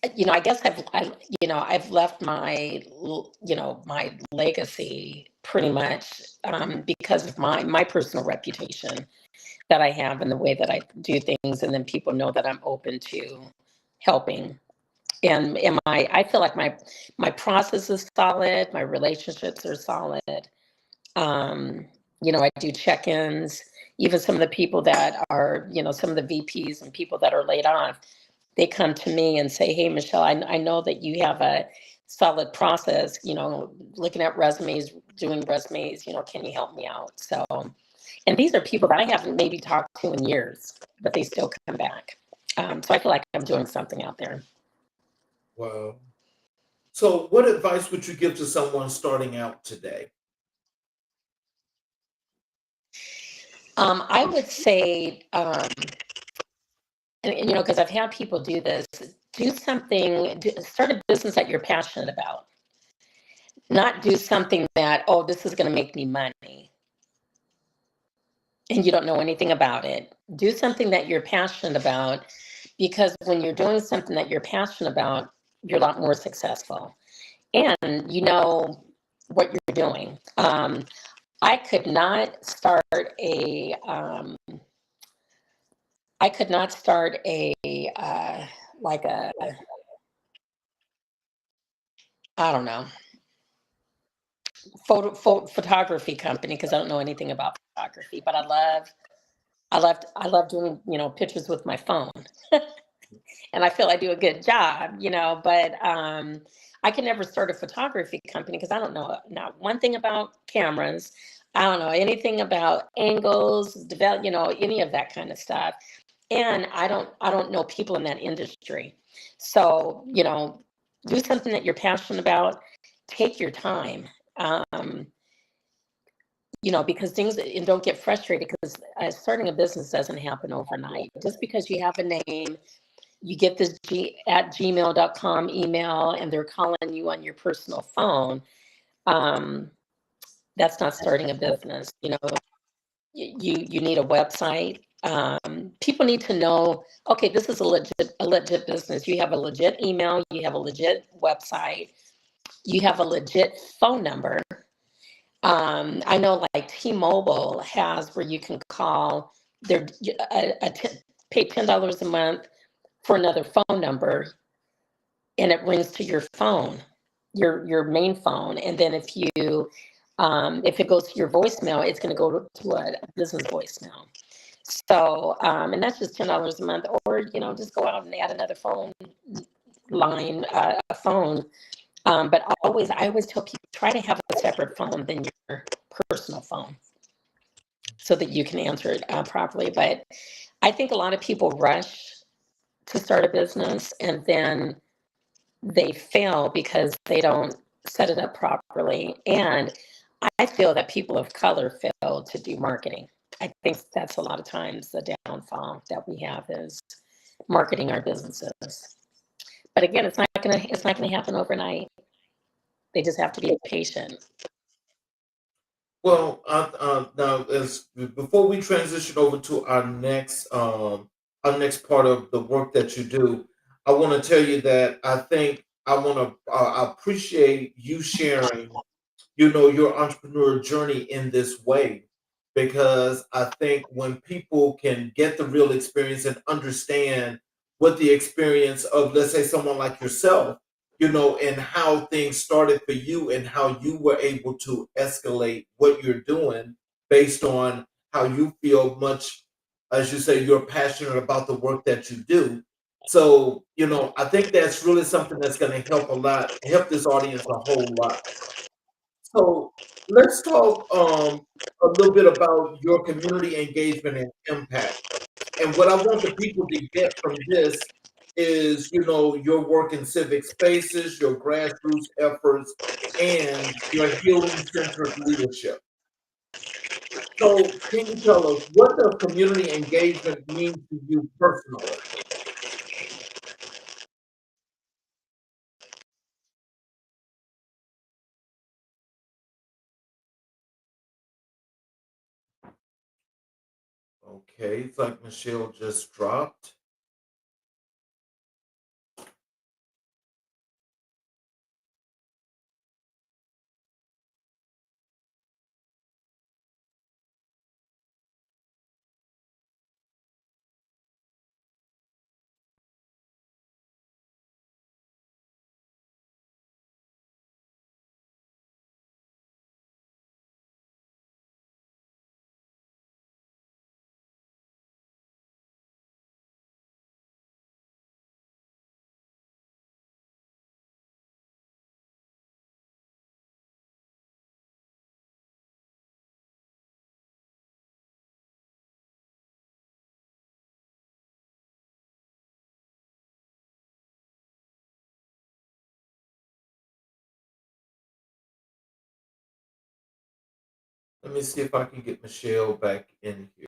Speaker 3: guess I've left my, my legacy pretty much because of my personal reputation that I have and the way that I do things. And then people know that I'm open to helping. And I feel like my process is solid. My relationships are solid. I do check-ins. Even some of the people that are, some of the VPs and people that are laid off, they come to me and say, hey, Michele, I know that you have a solid process, looking at resumes, doing resumes, can you help me out? So, and these are people that I haven't maybe talked to in years, but they still come back. So I feel like I'm doing something out there.
Speaker 2: Wow. So what advice would you give to someone starting out today?
Speaker 3: I would say, and because I've had people do this, do something, start a business that you're passionate about. Not do something that, oh, this is going to make me money, and you don't know anything about it. Do something that you're passionate about, because when you're doing something that you're passionate about, you're a lot more successful, and you know what you're doing. I could not start a I could not start a like a, I don't know, photography company, because I don't know anything about photography, but I love doing, pictures with my phone. And I feel I do a good job, but I can never start a photography company because I don't know not one thing about cameras. I don't know anything about angles, develop, any of that kind of stuff. And I don't know people in that industry. So, do something that you're passionate about. Take your time. Because things, and don't get frustrated, because starting a business doesn't happen overnight. Just because you have a name, you get this at gmail.com email, and they're calling you on your personal phone. That's not starting a business. You need a website. People need to know, okay, this is a legit business. You have a legit email, you have a legit website, you have a legit phone number. I know like T-Mobile has where you can call their pay $10 a month for another phone number, and it rings to your phone, your main phone. And then if it goes to your voicemail, it's going to go to a business voicemail. So, and that's just $10 a month, or just go out and add another phone line, a phone. But I always tell people, try to have a separate phone than your personal phone, so that you can answer it properly. But I think a lot of people rush to start a business, and then they fail because they don't set it up properly. And I feel that people of color fail to do marketing. I think that's a lot of times the downfall that we have, is marketing our businesses. But again, it's not gonna happen overnight. They just have to be patient.
Speaker 2: Well, now as before we transition over to our next part of the work that you do, I want to tell you that I think I want to I appreciate you sharing, your entrepreneur journey in this way, because I think when people can get the real experience and understand what the experience of, let's say, someone like yourself, and how things started for you and how you were able to escalate what you're doing based on how you feel, much as you say, you're passionate about the work that you do. So, I think that's really something that's going to help this audience a whole lot. So let's talk a little bit about your community engagement and impact. And what I want the people to get from this is, your work in civic spaces, your grassroots efforts, and your healing centered leadership. So, can you tell us, what does community engagement mean to you personally? Okay, it's like Michelle just dropped. Let me see if I can get Michelle back in here.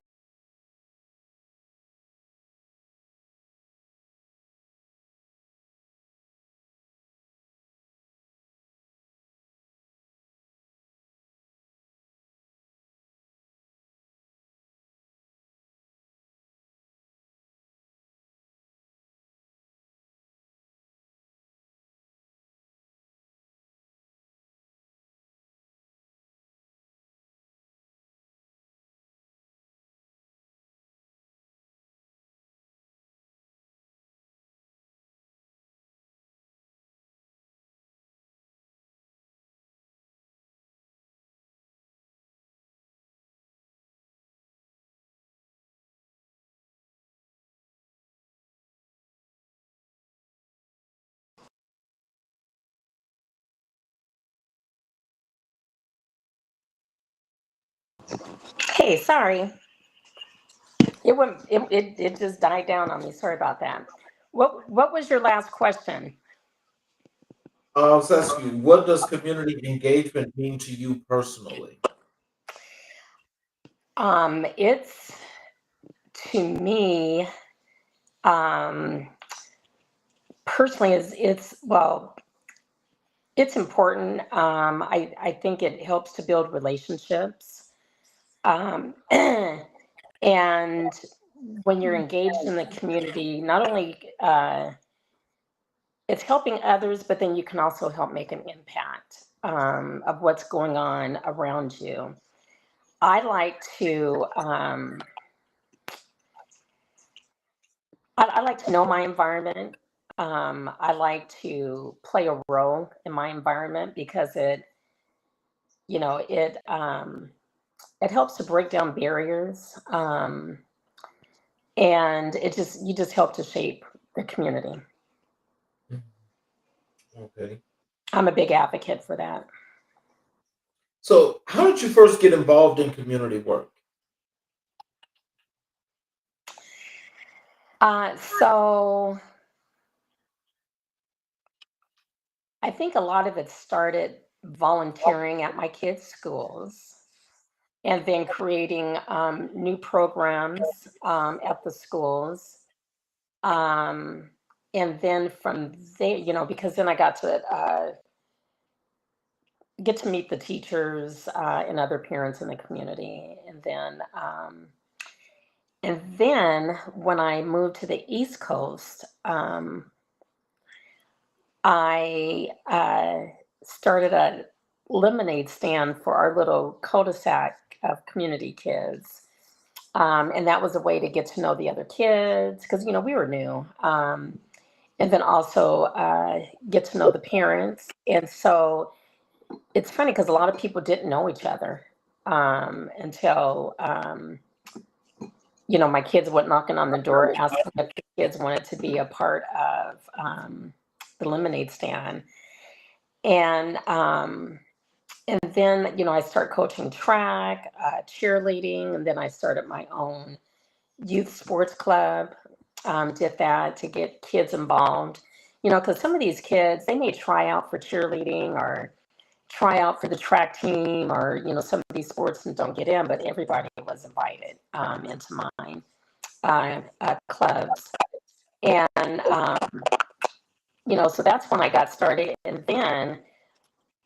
Speaker 3: Hey, sorry. It just died down on me. Sorry about that. What was your last question?
Speaker 2: I was asking you, what does community engagement mean to you personally?
Speaker 3: It's to me, um, personally, is it's well, it's important. I think it helps to build relationships. Um, and when you're engaged in the community, not only it's helping others, but then you can also help make an impact of what's going on around you. I like to I like to know my environment. I like to play a role in my environment because you know, it helps to break down barriers, and you just help to shape the community.
Speaker 2: Okay.
Speaker 3: I'm a big advocate for that.
Speaker 2: So, how did you first get involved in community work?
Speaker 3: So I think a lot of it started volunteering at my kids' schools and then creating new programs at the schools. Um, and then from there, you know, because then I got to get to meet the teachers and other parents in the community. And then when I moved to the East Coast, I started a lemonade stand for our little cul-de-sac of community kids. And that was a way to get to know the other kids because, you know, we were new. And then also get to know the parents. And so it's funny because a lot of people didn't know each other until, you know, my kids went knocking on the door asking if the kids wanted to be a part of the lemonade stand. And and then, you know, I started coaching track, cheerleading, and then I started my own youth sports club. Did that to get kids involved, you know, because some of these kids, they may try out for cheerleading or try out for the track team or, you know, some of these sports and don't get in, but everybody was invited into mine clubs. And, you know, so that's when I got started. And then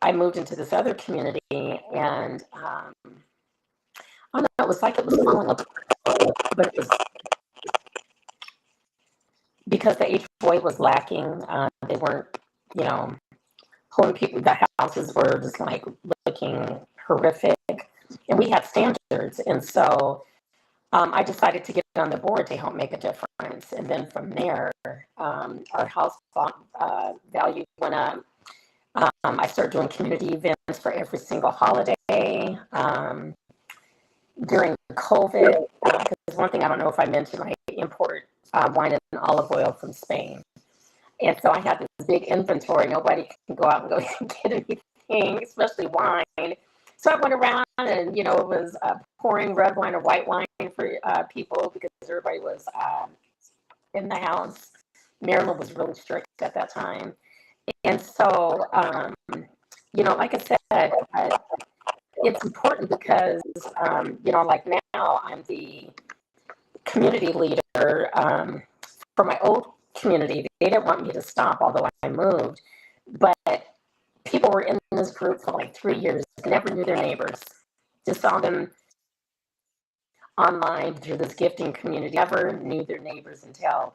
Speaker 3: I moved into this other community and I don't know, it was like it was falling apart, but it was because the HOA was lacking. They weren't, you know, pulling people, the houses were just like looking horrific. And we had standards. And so I decided to get on the board to help make a difference. And then from there, our house value went up. I started doing community events for every single holiday. During COVID, because one thing I don't know if I mentioned, I import wine and olive oil from Spain. And so I had this big inventory. Nobody can go out and go get anything, especially wine. So I went around and, you know, it was pouring red wine or white wine for people because everybody was in the house. Maryland was really strict at that time. And so, you know, like I said, it's important because, you know, like now I'm the community leader for my old community. They didn't want me to stop, although I moved. But people were in this group for like 3 years, never knew their neighbors, just saw them online through this gifting community, never knew their neighbors until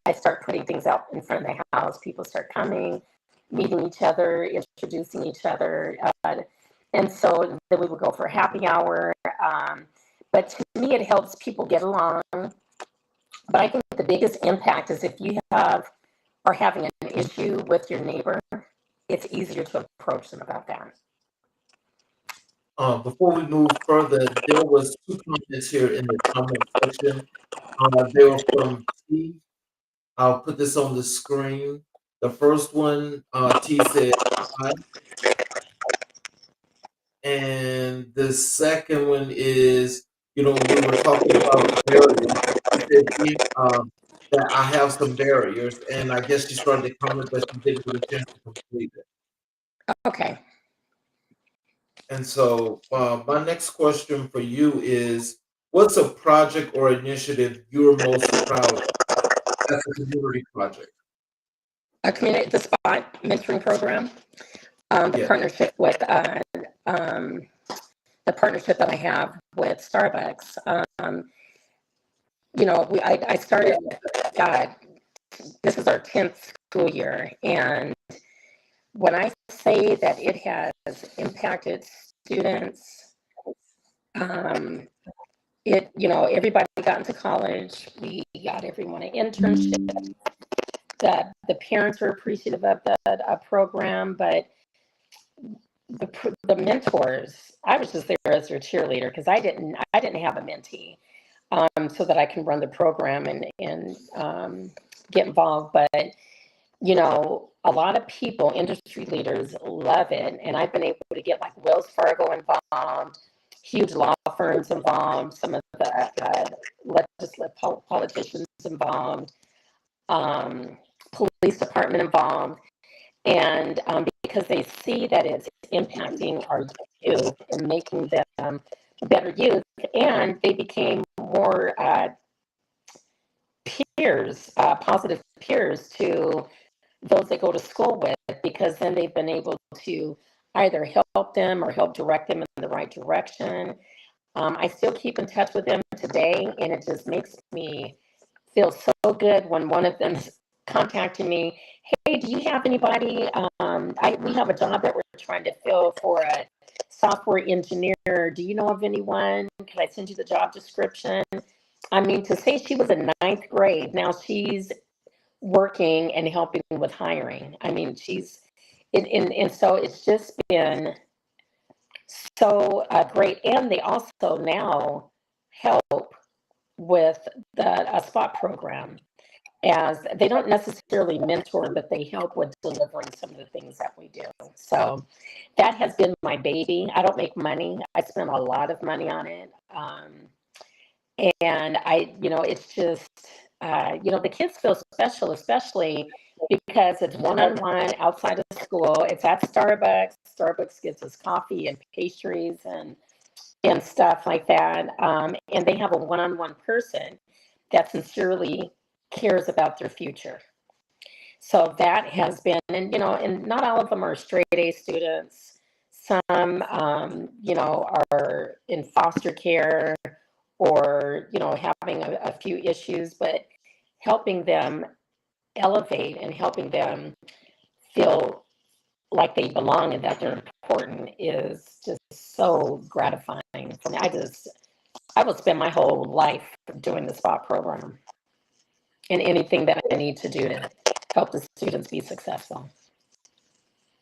Speaker 3: I start putting things out in front of the house. People start coming, meeting each other, introducing each other. And so then we would go for a happy hour. But to me, it helps people get along. But I think the biggest impact is if you are having an issue with your neighbor, it's easier to approach them about that.
Speaker 2: Before we move further, there was two comments here in the comment section. They were from T. I'll put this on the screen. The first one, T said, "Hi." And the second one is, we were talking about barriers. She said that I have some barriers, and I guess she started to comment, but she didn't get a chance to complete it.
Speaker 3: Okay.
Speaker 2: And so my next question for you is, what's a project or initiative you're most proud of as a community project?
Speaker 3: The SPOT mentoring program, the
Speaker 2: Yeah.
Speaker 3: partnership with the partnership that I have with Starbucks. I started, God, this is our 10th school year. And when I say that it has impacted students, everybody got into college. We got everyone an internship. The parents were appreciative of the program, but the mentors, I was just there as their cheerleader because I didn't have a mentee, so that I can run the program and get involved. But a lot of people, industry leaders, love it, and I've been able to get like Wells Fargo involved, huge law firms involved, some of the legislative politicians involved, police department involved. And because they see that it's impacting our youth and making them better youth, and they became more peers, positive peers to those they go to school with, because then they've been able to either help them or help direct them in the right direction. I still keep in touch with them today, and it just makes me feel so good when one of them is contacting me. Hey, do you have anybody? We have a job that we're trying to fill for a software engineer. Do you know of anyone? Can I send you the job description? I mean, to say she was in ninth grade, now she's working and helping with hiring. I mean, and so it's just been so great. And they also now help with the SPOT program, as they don't necessarily mentor, but they help with delivering some of the things that we do. So that has been my baby. I don't make money. I spend a lot of money on it. And it's just, the kids feel special, especially because it's one-on-one outside of school. It's at Starbucks. Starbucks gives us coffee and pastries and stuff like that. And they have a one-on-one person that sincerely cares about their future. So that has been, and not all of them are straight A students. Some, are in foster care or, having a few issues, but helping them elevate and helping them feel like they belong and that they're important is just so gratifying for me. I will spend my whole life doing the SPOT program and anything that I need to do to help the students be successful.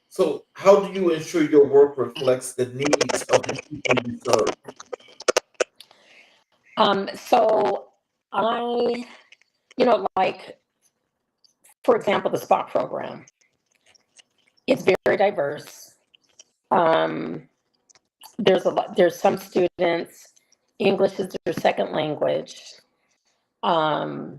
Speaker 2: So, how do you ensure your work reflects the needs of the people you serve?
Speaker 3: So I, like, for example, the SPOT program, it's very diverse. There's some students, English is their second language. I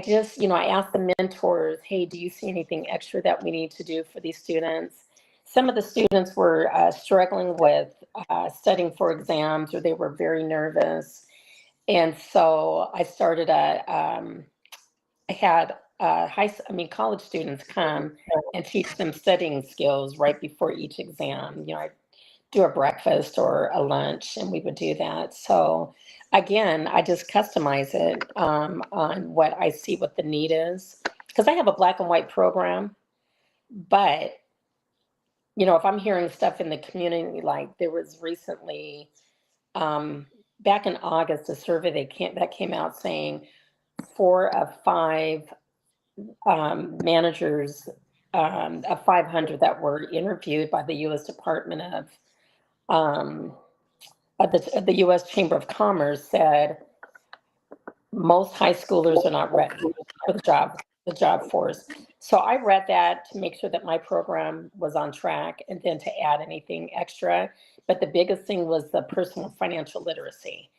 Speaker 3: just, I asked the mentors, hey, do you see anything extra that we need to do for these students? Some of the students were struggling with studying for exams, or they were very nervous. And so I started I had college students come and teach them studying skills right before each exam. I do a breakfast or a lunch, and we would do that. So again, I just customize it on what I see what the need is, because I have a black and white program. But if I'm hearing stuff in the community, like there was recently back in August, a survey that came out saying 4 of 5 managers of 500 that were interviewed by the U.S. Department of the U.S. Chamber of Commerce said most high schoolers are not ready for the job the job force. So I read that to make sure that my program was on track and then to add anything extra. But the biggest thing was the personal financial literacy.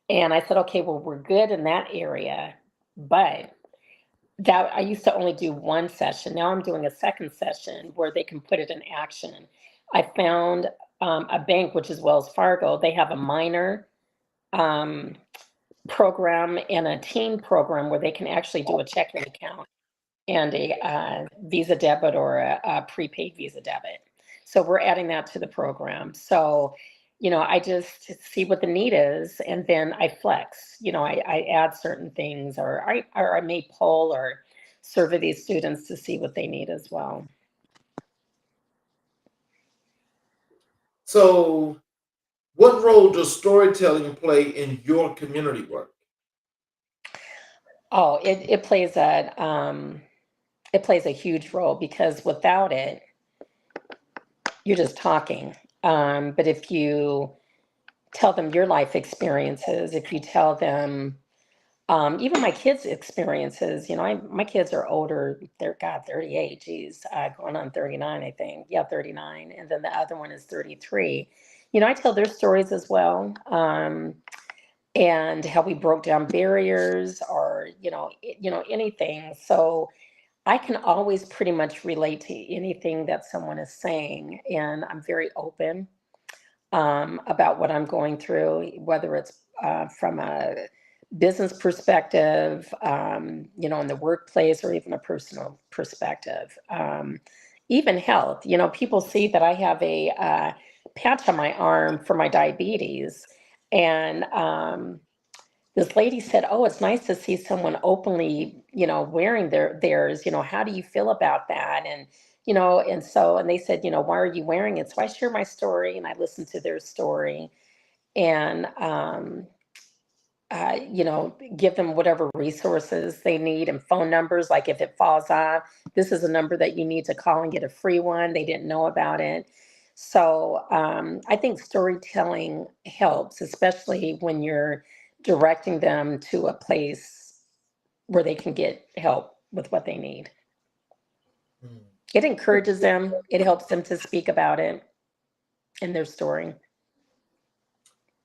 Speaker 3: And I said, okay, well, we're good in that area, but that I used to only do one session. Now I'm doing a second session where they can put it in action. I found a bank, which is Wells Fargo. They have a minor program and a teen program where they can actually do a checking account and a Visa debit or a prepaid Visa debit. So we're adding that to the program. So, I just see what the need is, and then I flex. I add certain things, or I may poll or survey these students to see what they need as well.
Speaker 2: So, what role does storytelling play in your community work?
Speaker 3: Oh, it plays a huge role, because without it, you're just talking. But if you tell them your life experiences, if you tell them, even my kids' experiences, my kids are older. They're 38, geez, going on 39, I think. Yeah, 39. And then the other one is 33. I tell their stories as well. And how we broke down barriers, or, anything. So I can always pretty much relate to anything that someone is saying. And I'm very open about what I'm going through, whether it's from a business perspective, in the workplace, or even a personal perspective. Even health, people see that I have a patch on my arm for my diabetes. And this lady said, "Oh, it's nice to see someone openly, wearing theirs. How do you feel about that?" And and they said, "Why are you wearing it?" So I share my story and I listen to their story, and give them whatever resources they need and phone numbers. Like if it falls off, this is a number that you need to call and get a free one. They didn't know about it. So I think storytelling helps, especially when you're directing them to a place where they can get help with what they need. It encourages them. It helps them to speak about it in their story.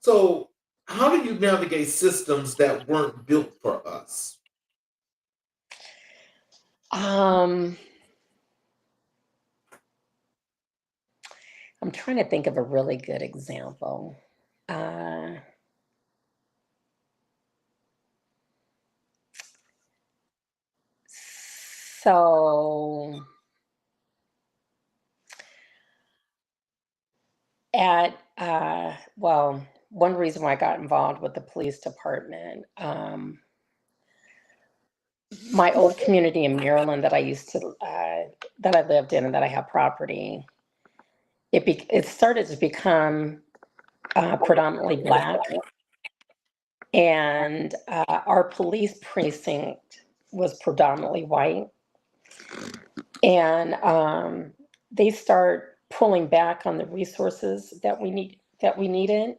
Speaker 2: So, how do you navigate systems that weren't built for us?
Speaker 3: I'm trying to think of a really good example. So one reason why I got involved with the police department, my old community in Maryland that I used to, that I lived in and that I have property, it started to become predominantly Black. And our police precinct was predominantly white. And they start pulling back on the resources that we needed.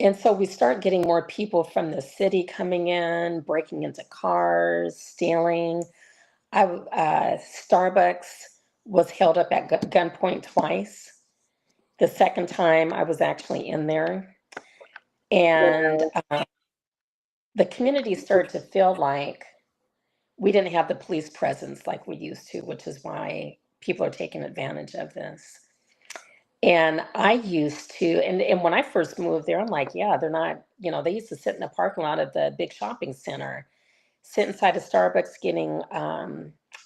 Speaker 3: And so we start getting more people from the city coming in, breaking into cars, stealing. Starbucks was held up at gunpoint twice. The second time I was actually in there. And the community started to feel like we didn't have the police presence like we used to, which is why people are taking advantage of this. And I used to, and when I first moved there, I'm like, yeah, they're not, they used to sit in the parking lot of the big shopping center, sit inside a Starbucks getting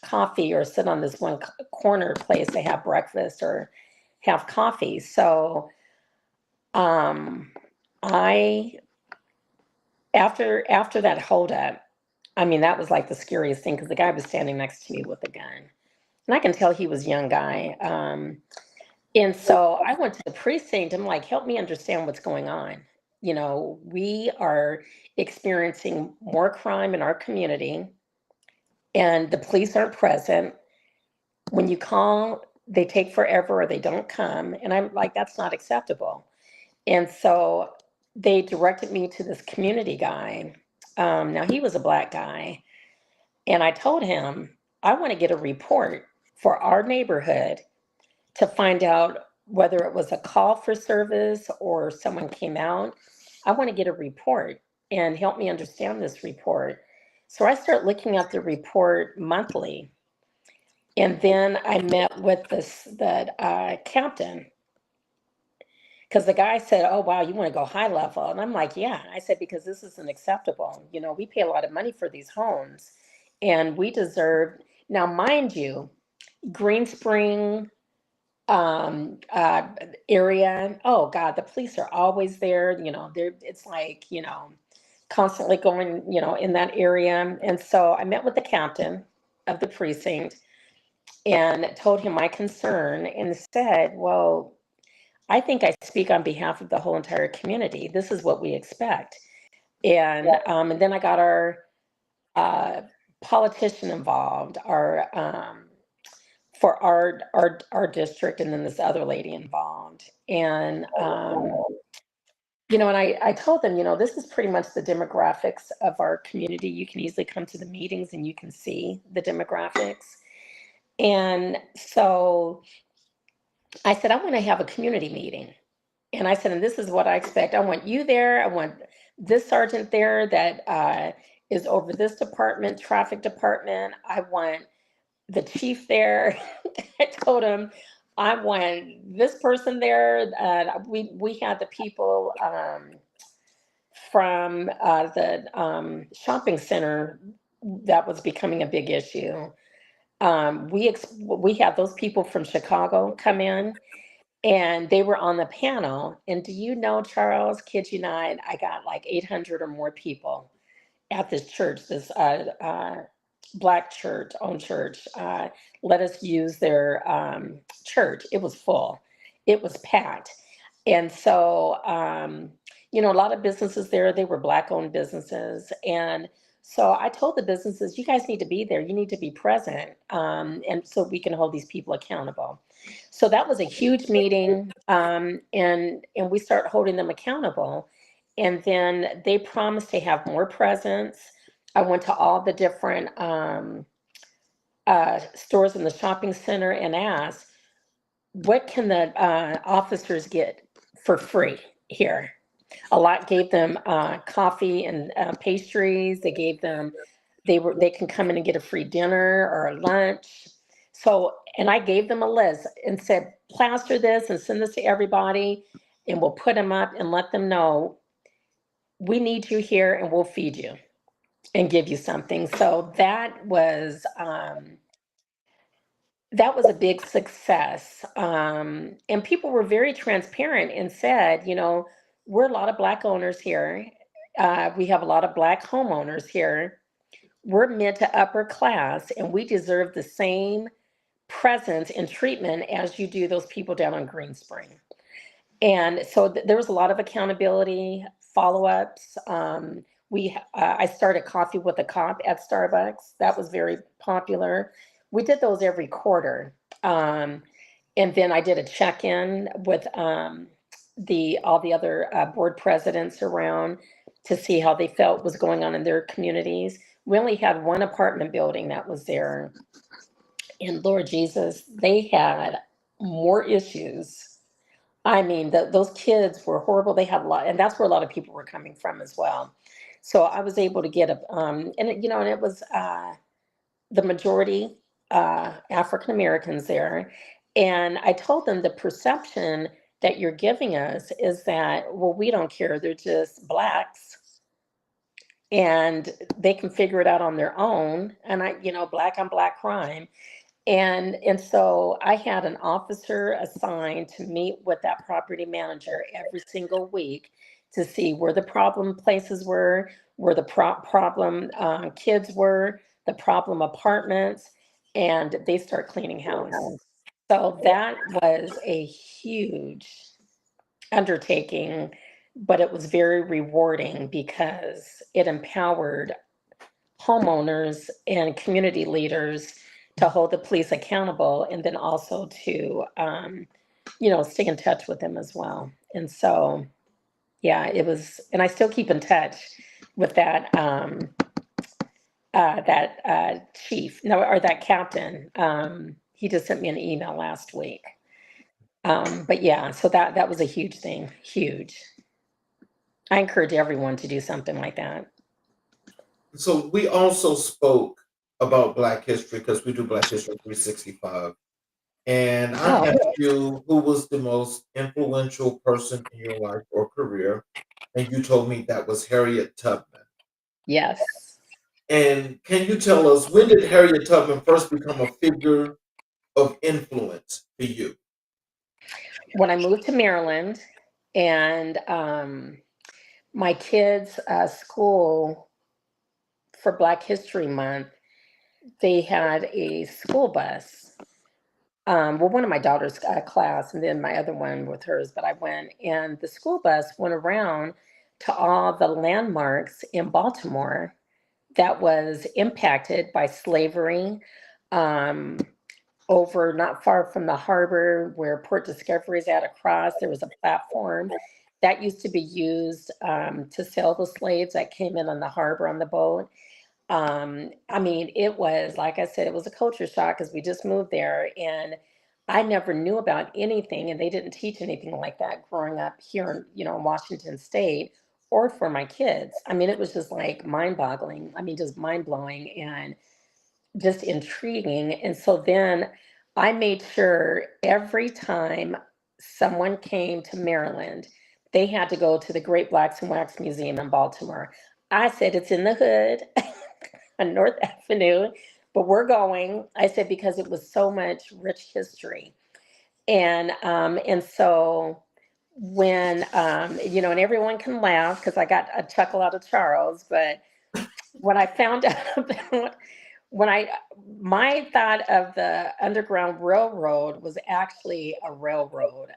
Speaker 3: coffee, or sit on this one corner place to have breakfast or have coffee. So I, after that holdup, I mean, that was like the scariest thing, because the guy was standing next to me with a gun. And I can tell he was a young guy. And so I went to the precinct. I'm like, help me understand what's going on. We are experiencing more crime in our community, and the police aren't present. When you call, they take forever, or they don't come. And I'm like, that's not acceptable. And so they directed me to this community guy. Now, he was a Black guy. And I told him, I want to get a report for our neighborhood to find out whether it was a call for service or someone came out. I want to get a report and help me understand this report. So I start looking at the report monthly. And then I met with the captain, because the guy said, "Oh, wow, you want to go high level?" And I'm like, "Yeah." I said, "Because this isn't acceptable. You know, we pay a lot of money for these homes and we deserve." Now, mind you, Green Spring area, oh God, the police are always there. You know, it's like, constantly going, in that area. And so I met with the captain of the precinct and told him my concern and said, "Well, I think I speak on behalf of the whole entire community. This is what we expect." And then I got our uh, politician involved, our for our district, and then this other lady involved. And I told them, this is pretty much the demographics of our community. You can easily come to the meetings and you can see the demographics. And so I said, I want to have a community meeting. And I said, and this is what I expect. I want you there. I want this sergeant there that is over this department, traffic department. I want the chief there. I told him, I want this person there. We had the people from the shopping center that was becoming a big issue. We had those people from Chicago come in, and they were on the panel. And do you know, Charles, kid you not, I got like 800 or more people at this church, this Black church, owned church, let us use their church. It was full. It was packed. And so, a lot of businesses there, they were Black owned businesses. And so I told the businesses, you guys need to be there. You need to be present. And so we can hold these people accountable. So that was a huge meeting. And we start holding them accountable. And then they promised to have more presence. I went to all the different stores in the shopping center and asked, what can the officers get for free here? A lot gave them coffee and pastries. They gave them, they can come in and get a free dinner or a lunch. So, and I gave them a list and said, plaster this and send this to everybody, and we'll put them up and let them know we need you here and we'll feed you and give you something. So that was a big success. And people were very transparent and said, we're a lot of Black owners here. We have a lot of Black homeowners here. We're mid to upper class, and we deserve the same presence and treatment as you do those people down on Green Spring. And so there was a lot of accountability, follow-ups. I started Coffee with a Cop at Starbucks. That was very popular. We did those every quarter. And then I did a check-in with all the other board presidents around to see how they felt was going on in their communities. We only had one apartment building that was there. And Lord Jesus, they had more issues. I mean, those kids were horrible. They had a lot, and that's where a lot of people were coming from as well. So I was able to get and it was the majority African Americans there. And I told them the perception that you're giving us is that, well, we don't care. They're just Blacks and they can figure it out on their own. And Black on Black crime. And so I had an officer assigned to meet with that property manager every single week to see where the problem places were, where the problem kids were, the problem apartments, and they start cleaning house. So that was a huge undertaking, but it was very rewarding because it empowered homeowners and community leaders to hold the police accountable, and then also to, stay in touch with them as well. And so, yeah, it was, and I still keep in touch with that that chief, no, or that captain. He just sent me an email last week. But yeah, so that was a huge thing, huge. I encourage everyone to do something like that.
Speaker 2: So we also spoke about Black history because we do Black History 365. And I
Speaker 3: Oh,
Speaker 2: asked you who was the most influential person in your life or career, and you told me that was Harriet Tubman.
Speaker 3: yes.
Speaker 2: And can you tell us, when did Harriet Tubman first become a figure of influence for you?
Speaker 3: When I moved to Maryland, and my kids' school for Black History Month, they had a school bus. Well, one of my daughter's class, and then my other one with hers. But I went, and the school bus went around to all the landmarks in Baltimore that was impacted by slavery. Um, Over not far from the harbor where Port Discovery is at across, there was a platform that used to be used to sail the slaves that came in on the harbor on the boat. I mean, it was, like I said, it was a culture shock because we just moved there, and I never knew about anything, and they didn't teach anything like that growing up here in, in Washington State, or for my kids. I mean, it was just like mind boggling. I mean, just mind blowing. And just intriguing. And so then I made sure every time someone came to Maryland, they had to go to the Great Blacks and Wax Museum in Baltimore. I said, it's in the hood on North Avenue, but we're going. I said, because it was so much rich history. And so when, and everyone can laugh because I got a chuckle out of Charles, but when I found out about when I my thought of the Underground Railroad was actually a railroad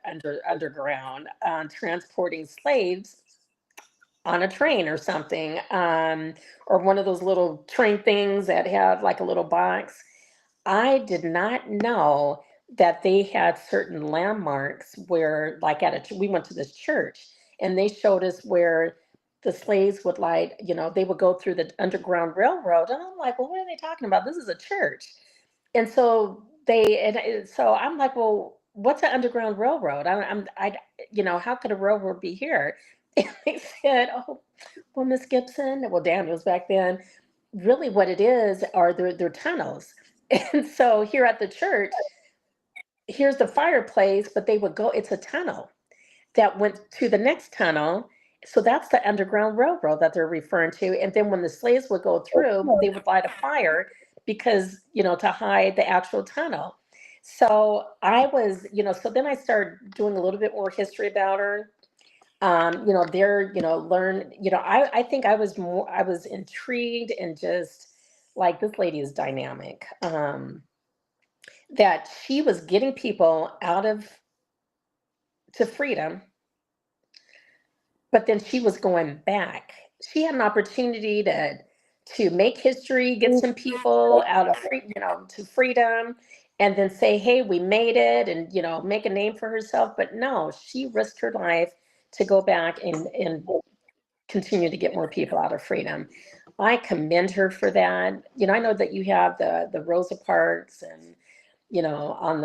Speaker 3: underground, transporting slaves on a train or something, or one of those little train things that have like a little box. I did not know that they had certain landmarks where, like we went to this church, and they showed us where the slaves would, like, they would go through the Underground Railroad. And I'm like, well, what are they talking about? This is a church. And so so I'm like, well, what's an Underground Railroad? How could a railroad be here? And they said, oh, well, Miss Gipson, well, Daniels back then, really what it is are their tunnels. And so here at the church, here's the fireplace, but they would go, it's a tunnel that went to the next tunnel. So that's the Underground Railroad that they're referring to. And then when the slaves would go through, they would light a fire because, to hide the actual tunnel. So so then I started doing a little bit more history about her. I think I was intrigued and just like, this lady is dynamic. That she was getting people out of to freedom, but then she was going back. She had an opportunity to make history, get some people out of to freedom, and then say, hey, we made it, and make a name for herself. But no, she risked her life to go back and continue to get more people out of freedom. I commend her for that. I know that you have the Rosa Parks and on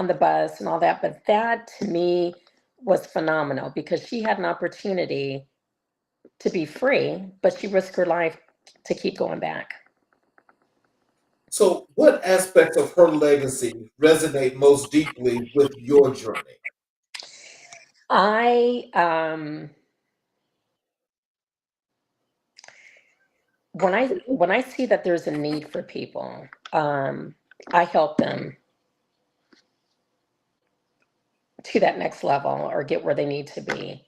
Speaker 3: the bus and all that, but that to me was phenomenal because she had an opportunity to be free, but she risked her life to keep going back.
Speaker 2: So, what aspects of her legacy resonate most deeply with your journey?
Speaker 3: I when I see that there's a need for people, I help them to that next level or get where they need to be.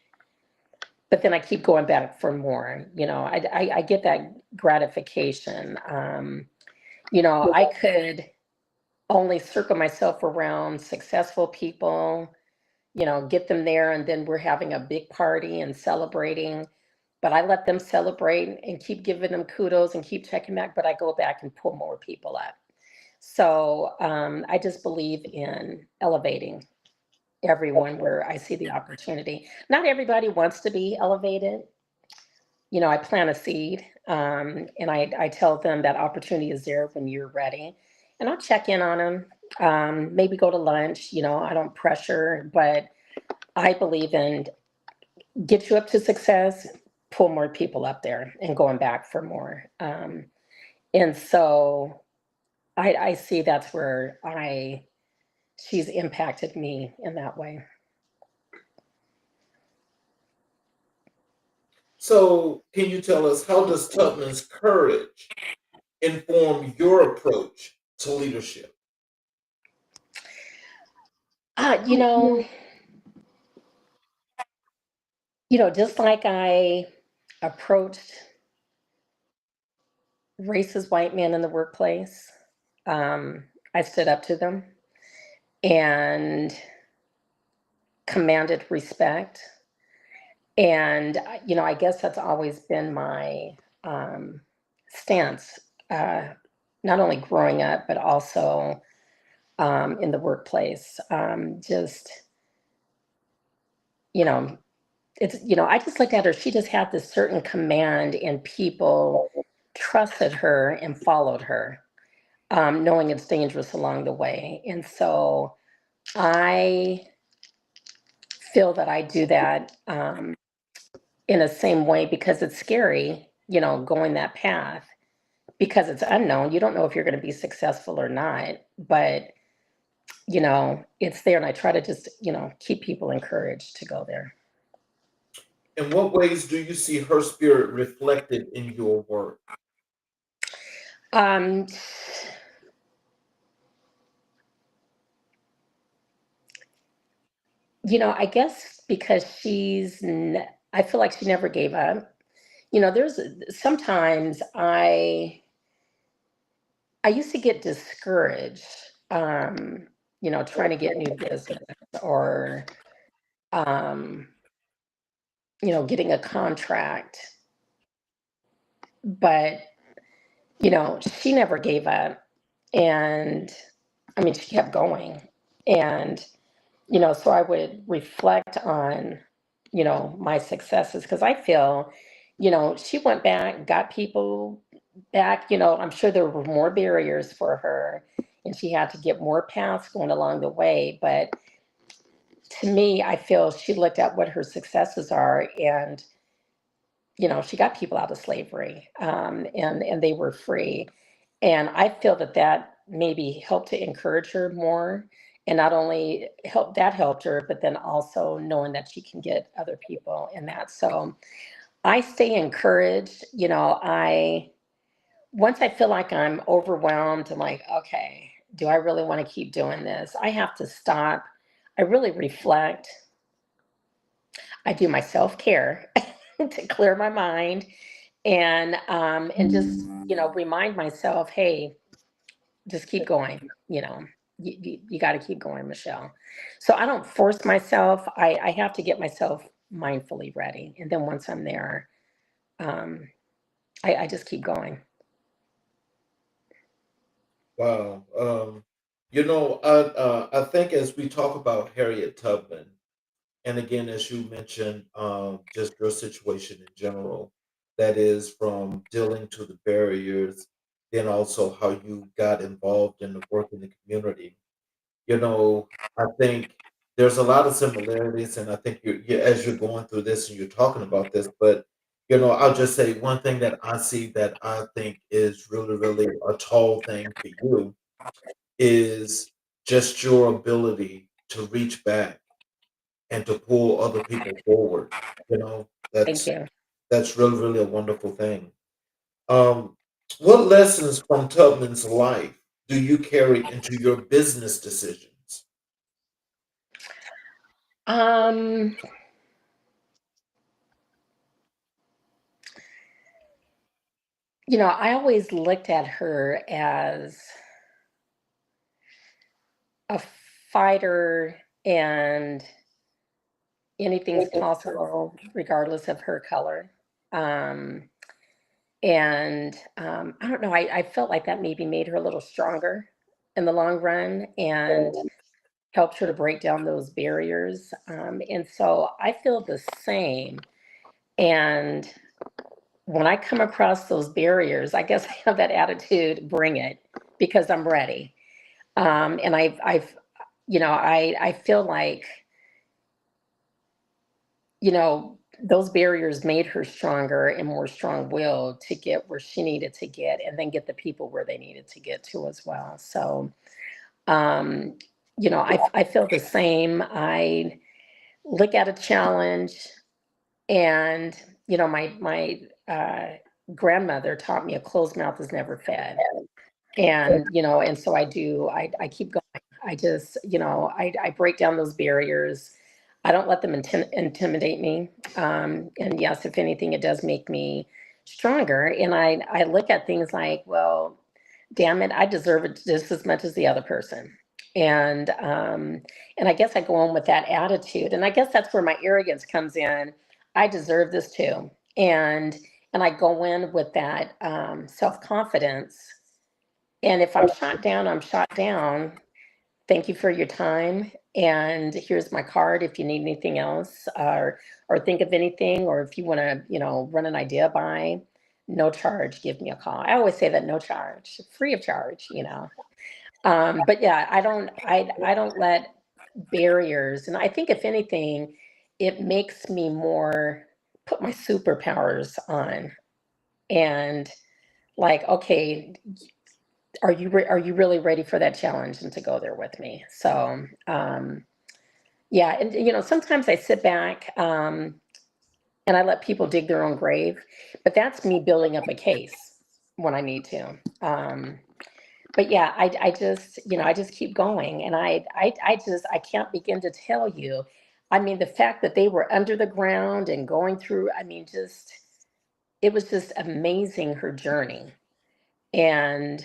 Speaker 3: But then I keep going back for more. I get that gratification. I could only circle myself around successful people, get them there, and then we're having a big party and celebrating. But I let them celebrate and keep giving them kudos and keep checking back. But I go back and pull more people up. So I just believe in elevating everyone where I see the opportunity. Not everybody wants to be elevated. I plant a seed. And I tell them that opportunity is there when you're ready. And I'll check in on them, maybe go to lunch. I don't pressure, but I believe in get you up to success, pull more people up there and going back for more. And so I see that's where she's impacted me in that way.
Speaker 2: So, can you tell us, how does Tubman's courage inform your approach to leadership?
Speaker 3: Uh, you know, just like I approached racist white men in the workplace, I stood up to them and commanded respect. And, I guess that's always been my stance, not only growing up, but also in the workplace. Just, you know, I just looked at her. She just had this certain command, and people trusted her and followed her, knowing it's dangerous along the way. And so I feel that I do that in the same way because it's scary, going that path because it's unknown. You don't know if you're going to be successful or not, but it's there. And I try to just, keep people encouraged to go there.
Speaker 2: In what ways do you see her spirit reflected in your work?
Speaker 3: Um, I guess because I feel like she never gave up. There's sometimes I used to get discouraged, trying to get new business or, um, getting a contract. But, she never gave up. And I mean, she kept going. And, so I would reflect on, my successes because I feel, she went back, got people back. I'm sure there were more barriers for her and she had to get more paths going along the way. But to me, I feel she looked at what her successes are and, she got people out of slavery, and they were free. And I feel that maybe helped to encourage her more. And not only helped her, but then also knowing that she can get other people in that. So I stay encouraged. Once I feel like I'm overwhelmed, I'm like, okay, do I really want to keep doing this? I have to stop. I really reflect. I do my self-care to clear my mind and just, remind myself, hey, just keep going, you got to keep going, Michelle. So I don't force myself. I have to get myself mindfully ready. And then once I'm there, um, I just keep going.
Speaker 2: Wow. I think as we talk about Harriet Tubman, and again, as you mentioned, just your situation in general, that is from dealing to the barriers, then also how you got involved in the work in the community. You know, I think there's a lot of similarities, and I think as you're going through this and you're talking about this, but I'll just say one thing that I see that I think is really, really a tall thing for you is just your ability to reach back and to pull other people forward.
Speaker 3: Thank
Speaker 2: That's
Speaker 3: you.
Speaker 2: that's really, really a wonderful thing. Um, what lessons from Tubman's life do you carry into your business decisions?
Speaker 3: Um, I always looked at her as a fighter and anything's possible regardless of her color. Um, and I don't know, I felt like that maybe made her a little stronger in the long run and helped her to break down those barriers. And so I feel the same. And when I come across those barriers, I guess I have that attitude, bring it, because I'm ready. And I feel like, those barriers made her stronger and more strong-willed to get where she needed to get, and then get the people where they needed to get to as well. So, um, I feel the same. I look at a challenge, and my grandmother taught me a closed mouth is never fed. And so I do, I keep going. I just, I break down those barriers. I don't let them intimidate me. And yes, if anything, it does make me stronger. And I look at things like, well, damn it, I deserve it just as much as the other person. And I guess I go on with that attitude. And I guess that's where my arrogance comes in. I deserve this too. And I go in with that self-confidence, and if I'm shot down, I'm shot down. Thank you for your time. And here's my card if you need anything else, or think of anything, or if you want to, run an idea by, no charge, give me a call. I always say that, no charge, free of charge. But yeah, I don't let barriers, and I think if anything, it makes me more put my superpowers on, and like, okay, are you really ready for that challenge and to go there with me? So yeah, and sometimes I sit back, and I let people dig their own grave, but that's me building up a case when I need to. But yeah, I just keep going, and I can't begin to tell you. I mean, the fact that they were under the ground and going through, I mean, just it was just amazing, her journey. And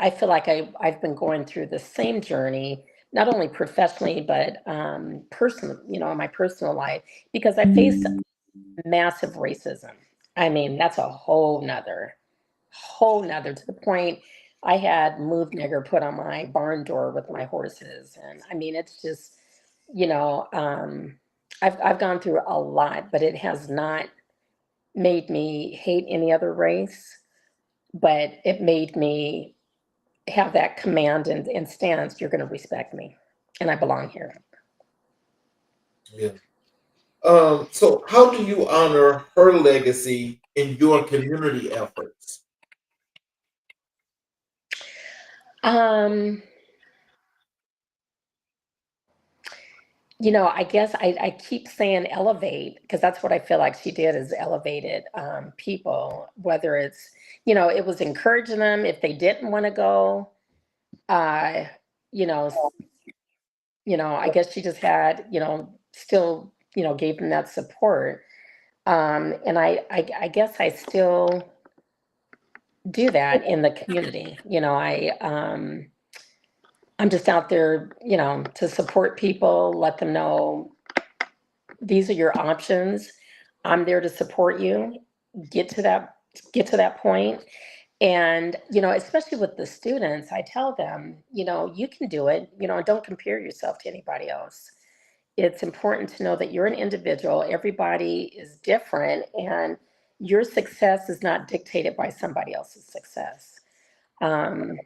Speaker 3: I feel like I've been going through the same journey, not only professionally, but personally, in my personal life, because I faced massive racism. I mean, that's a whole nother, to the point I had "move nigger" put on my barn door with my horses. And I mean, it's just, you know, um, I've gone through a lot, but it has not made me hate any other race, but it made me have that command and stance. You're going to respect me, and I belong here.
Speaker 2: Yeah. So how do you honor her legacy in your community efforts?
Speaker 3: Um, I guess I keep saying elevate, because that's what I feel like she did, is elevated people, whether it's, it was encouraging them if they didn't want to go. Uh, you know, I guess she just had, still, gave them that support. And I guess I still do that in the community. I'm just out there, to support people, let them know these are your options. I'm there to support you. Get to that, get to that point. And, especially with the students, I tell them, you can do it, don't compare yourself to anybody else. It's important to know that you're an individual. Everybody is different, and your success is not dictated by somebody else's success. Um,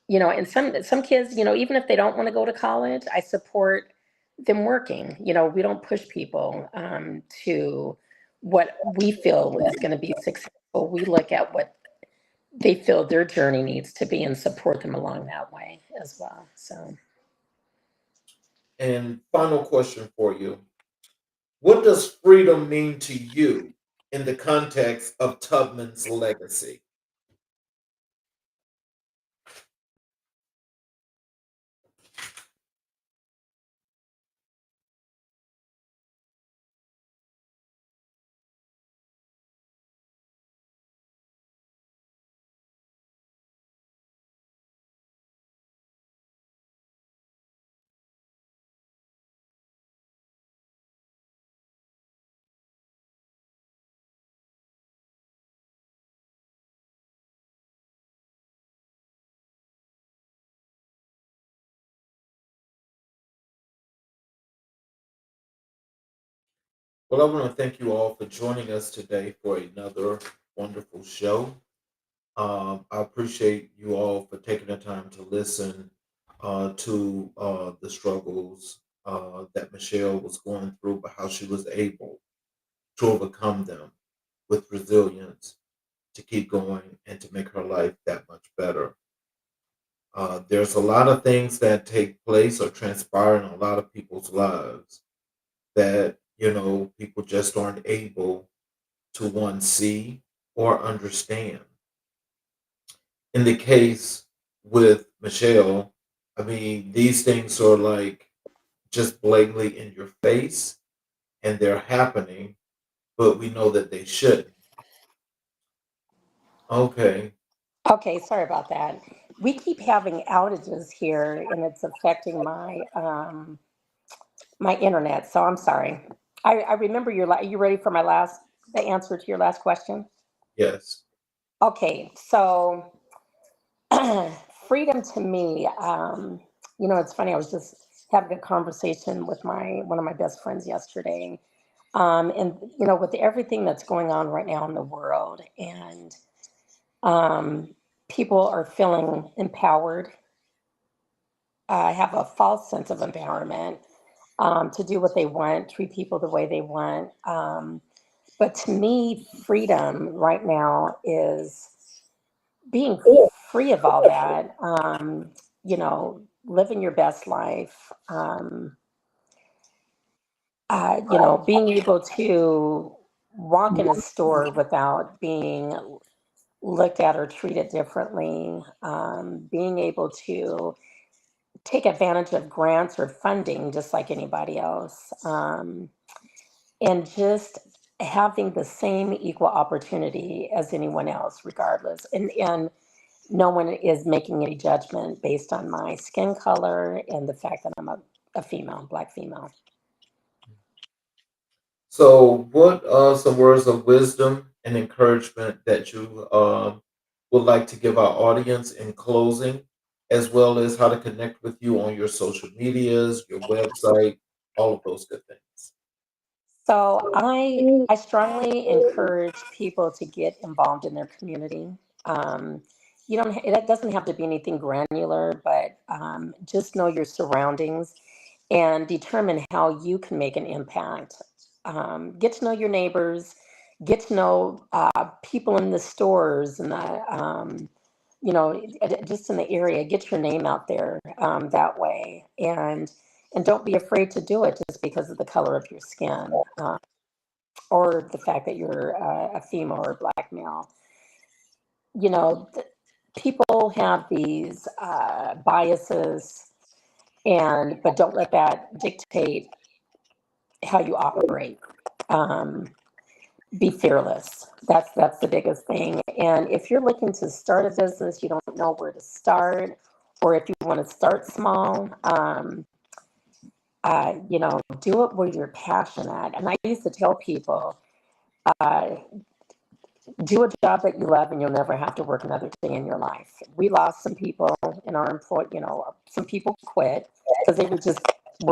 Speaker 3: and some kids, even if they don't want to go to college, I support them working. We don't push people to what we feel is going to be successful. We look at what they feel their journey needs to be and support them along that way as well. So,
Speaker 2: And final question for you. What does freedom mean to you in the context of Tubman's legacy? Well, I want to thank you all for joining us today for another wonderful show. I appreciate you all for taking the time to listen to the struggles that Michelle was going through, but how she was able to overcome them with resilience to keep going and to make her life that much better. There's a lot of things that take place or transpire in a lot of people's lives that, people just aren't able to one see or understand. In the case with Michelle, I mean, these things are like just blatantly in your face and they're happening, but we know that they shouldn't. Okay.
Speaker 3: Okay, sorry about that. We keep having outages here, and it's affecting my internet. So I'm sorry. I remember you ready for the answer to your last question?
Speaker 2: Yes.
Speaker 3: Okay, so freedom to me, it's funny. I was just having a conversation with my one of my best friends yesterday, and with everything that's going on right now in the world, and um, people are feeling empowered, have a false sense of empowerment, to do what they want, treat people the way they want. But to me, freedom right now is being free of all that, living your best life, being able to walk in a store without being looked at or treated differently, being able to take advantage of grants or funding just like anybody else, and just having the same equal opportunity as anyone else, regardless. And no one is making any judgment based on my skin color and the fact that I'm a female, black female.
Speaker 2: So, what are some words of wisdom and encouragement that you would like to give our audience in closing, as well as how to connect with you on your social medias, your website, all of those good things?
Speaker 3: So I strongly encourage people to get involved in their community. Um, you don't. It doesn't have to be anything granular, but just know your surroundings and determine how you can make an impact. Get to know your neighbors. Get to know people in the stores and just in the area. Get your name out there that way, and don't be afraid to do it just because of the color of your skin, or the fact that you're a female or black male. You know, people have these biases, and but don't let that dictate how you operate. Um, be fearless. That's the biggest thing. And if you're looking to start a business, you don't know where to start, or if you want to start small, do it where you're passionate. And I used to tell people, uh, do a job that you love and you'll never have to work another day in your life. We lost some people in our some people quit because they were just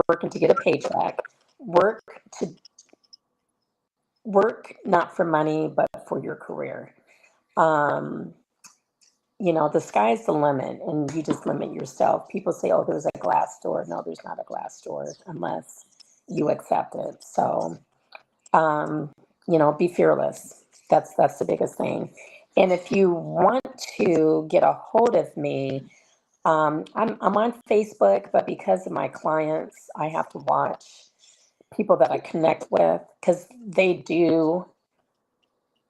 Speaker 3: working to get a paycheck. Work to work not for money, but for your career. Um, the sky's the limit and you just limit yourself. People say, oh, there's a glass door. No, there's not a glass door unless you accept it. So, um, be fearless. That's the biggest thing. And if you want to get a hold of me, I'm on Facebook, but because of my clients, I have to watch people that I connect with because they do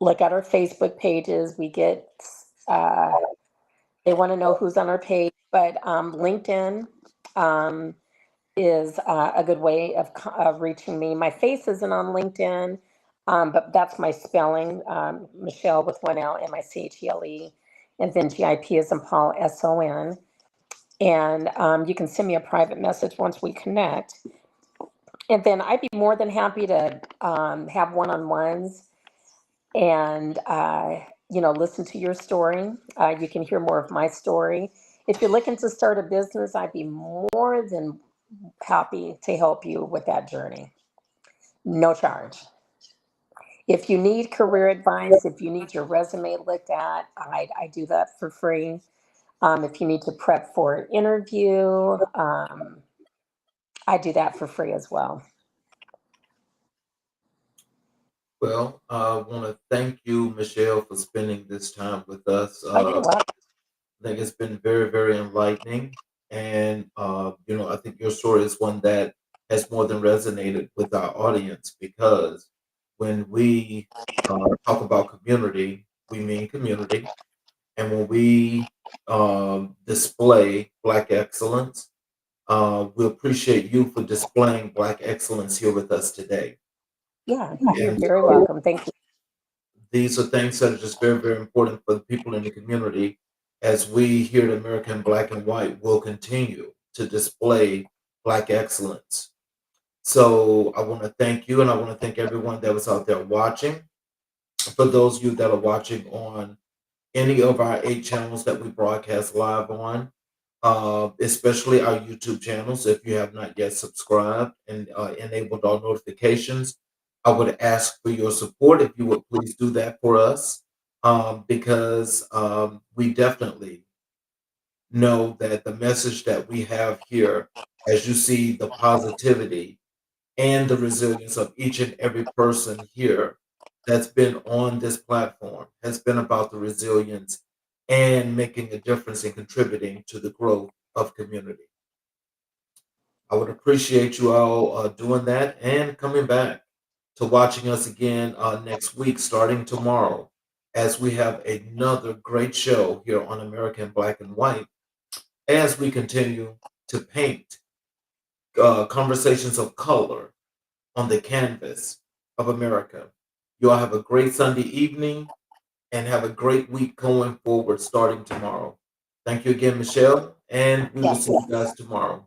Speaker 3: look at our Facebook pages. We get, uh, they want to know who's on our page, but LinkedIn um, is a good way of reaching me. My face isn't on LinkedIn, but that's my spelling, Michelle with one L, Michele, and then GIP is in Paul, SON. And you can send me a private message once we connect. And then I'd be more than happy to have one-on-ones and, listen to your story. You can hear more of my story. If you're looking to start a business, I'd be more than happy to help you with that journey. No charge. If you need career advice, if you need your resume looked at, I do that for free. If you need to prep for an interview, I do that for free as well.
Speaker 2: Well, I want to thank you, Michelle, for spending this time with us.
Speaker 3: Oh, you're welcome.
Speaker 2: I think it's been very, very enlightening. And, I think your story is one that has more than resonated with our audience because when we talk about community, we mean community. And when we display Black excellence, we appreciate you for displaying Black excellence here with us today.
Speaker 3: Yeah, you're
Speaker 2: And
Speaker 3: very
Speaker 2: so
Speaker 3: welcome. Thank you.
Speaker 2: these are things that are just very, very important for the people in the community as we here at American Black and White will continue to display Black excellence. So I want to thank you and I want to thank everyone that was out there watching. For those of you that are watching on any of our 8 channels that we broadcast live on, especially our YouTube channels. If you have not yet subscribed and enabled all notifications, I would ask for your support if you would please do that for us, because we definitely know that the message that we have here, as you see the positivity and the resilience of each and every person here that's been on this platform has been about the resilience and making a difference and contributing to the growth of community. I would appreciate you all doing that and coming back to watching us again next week, starting tomorrow, as we have another great show here on American Black and White, as we continue to paint conversations of color on the canvas of America. You all have a great Sunday evening and have a great week going forward starting tomorrow. Thank you again, Michelle, and we will
Speaker 3: Yes.
Speaker 2: see you guys tomorrow.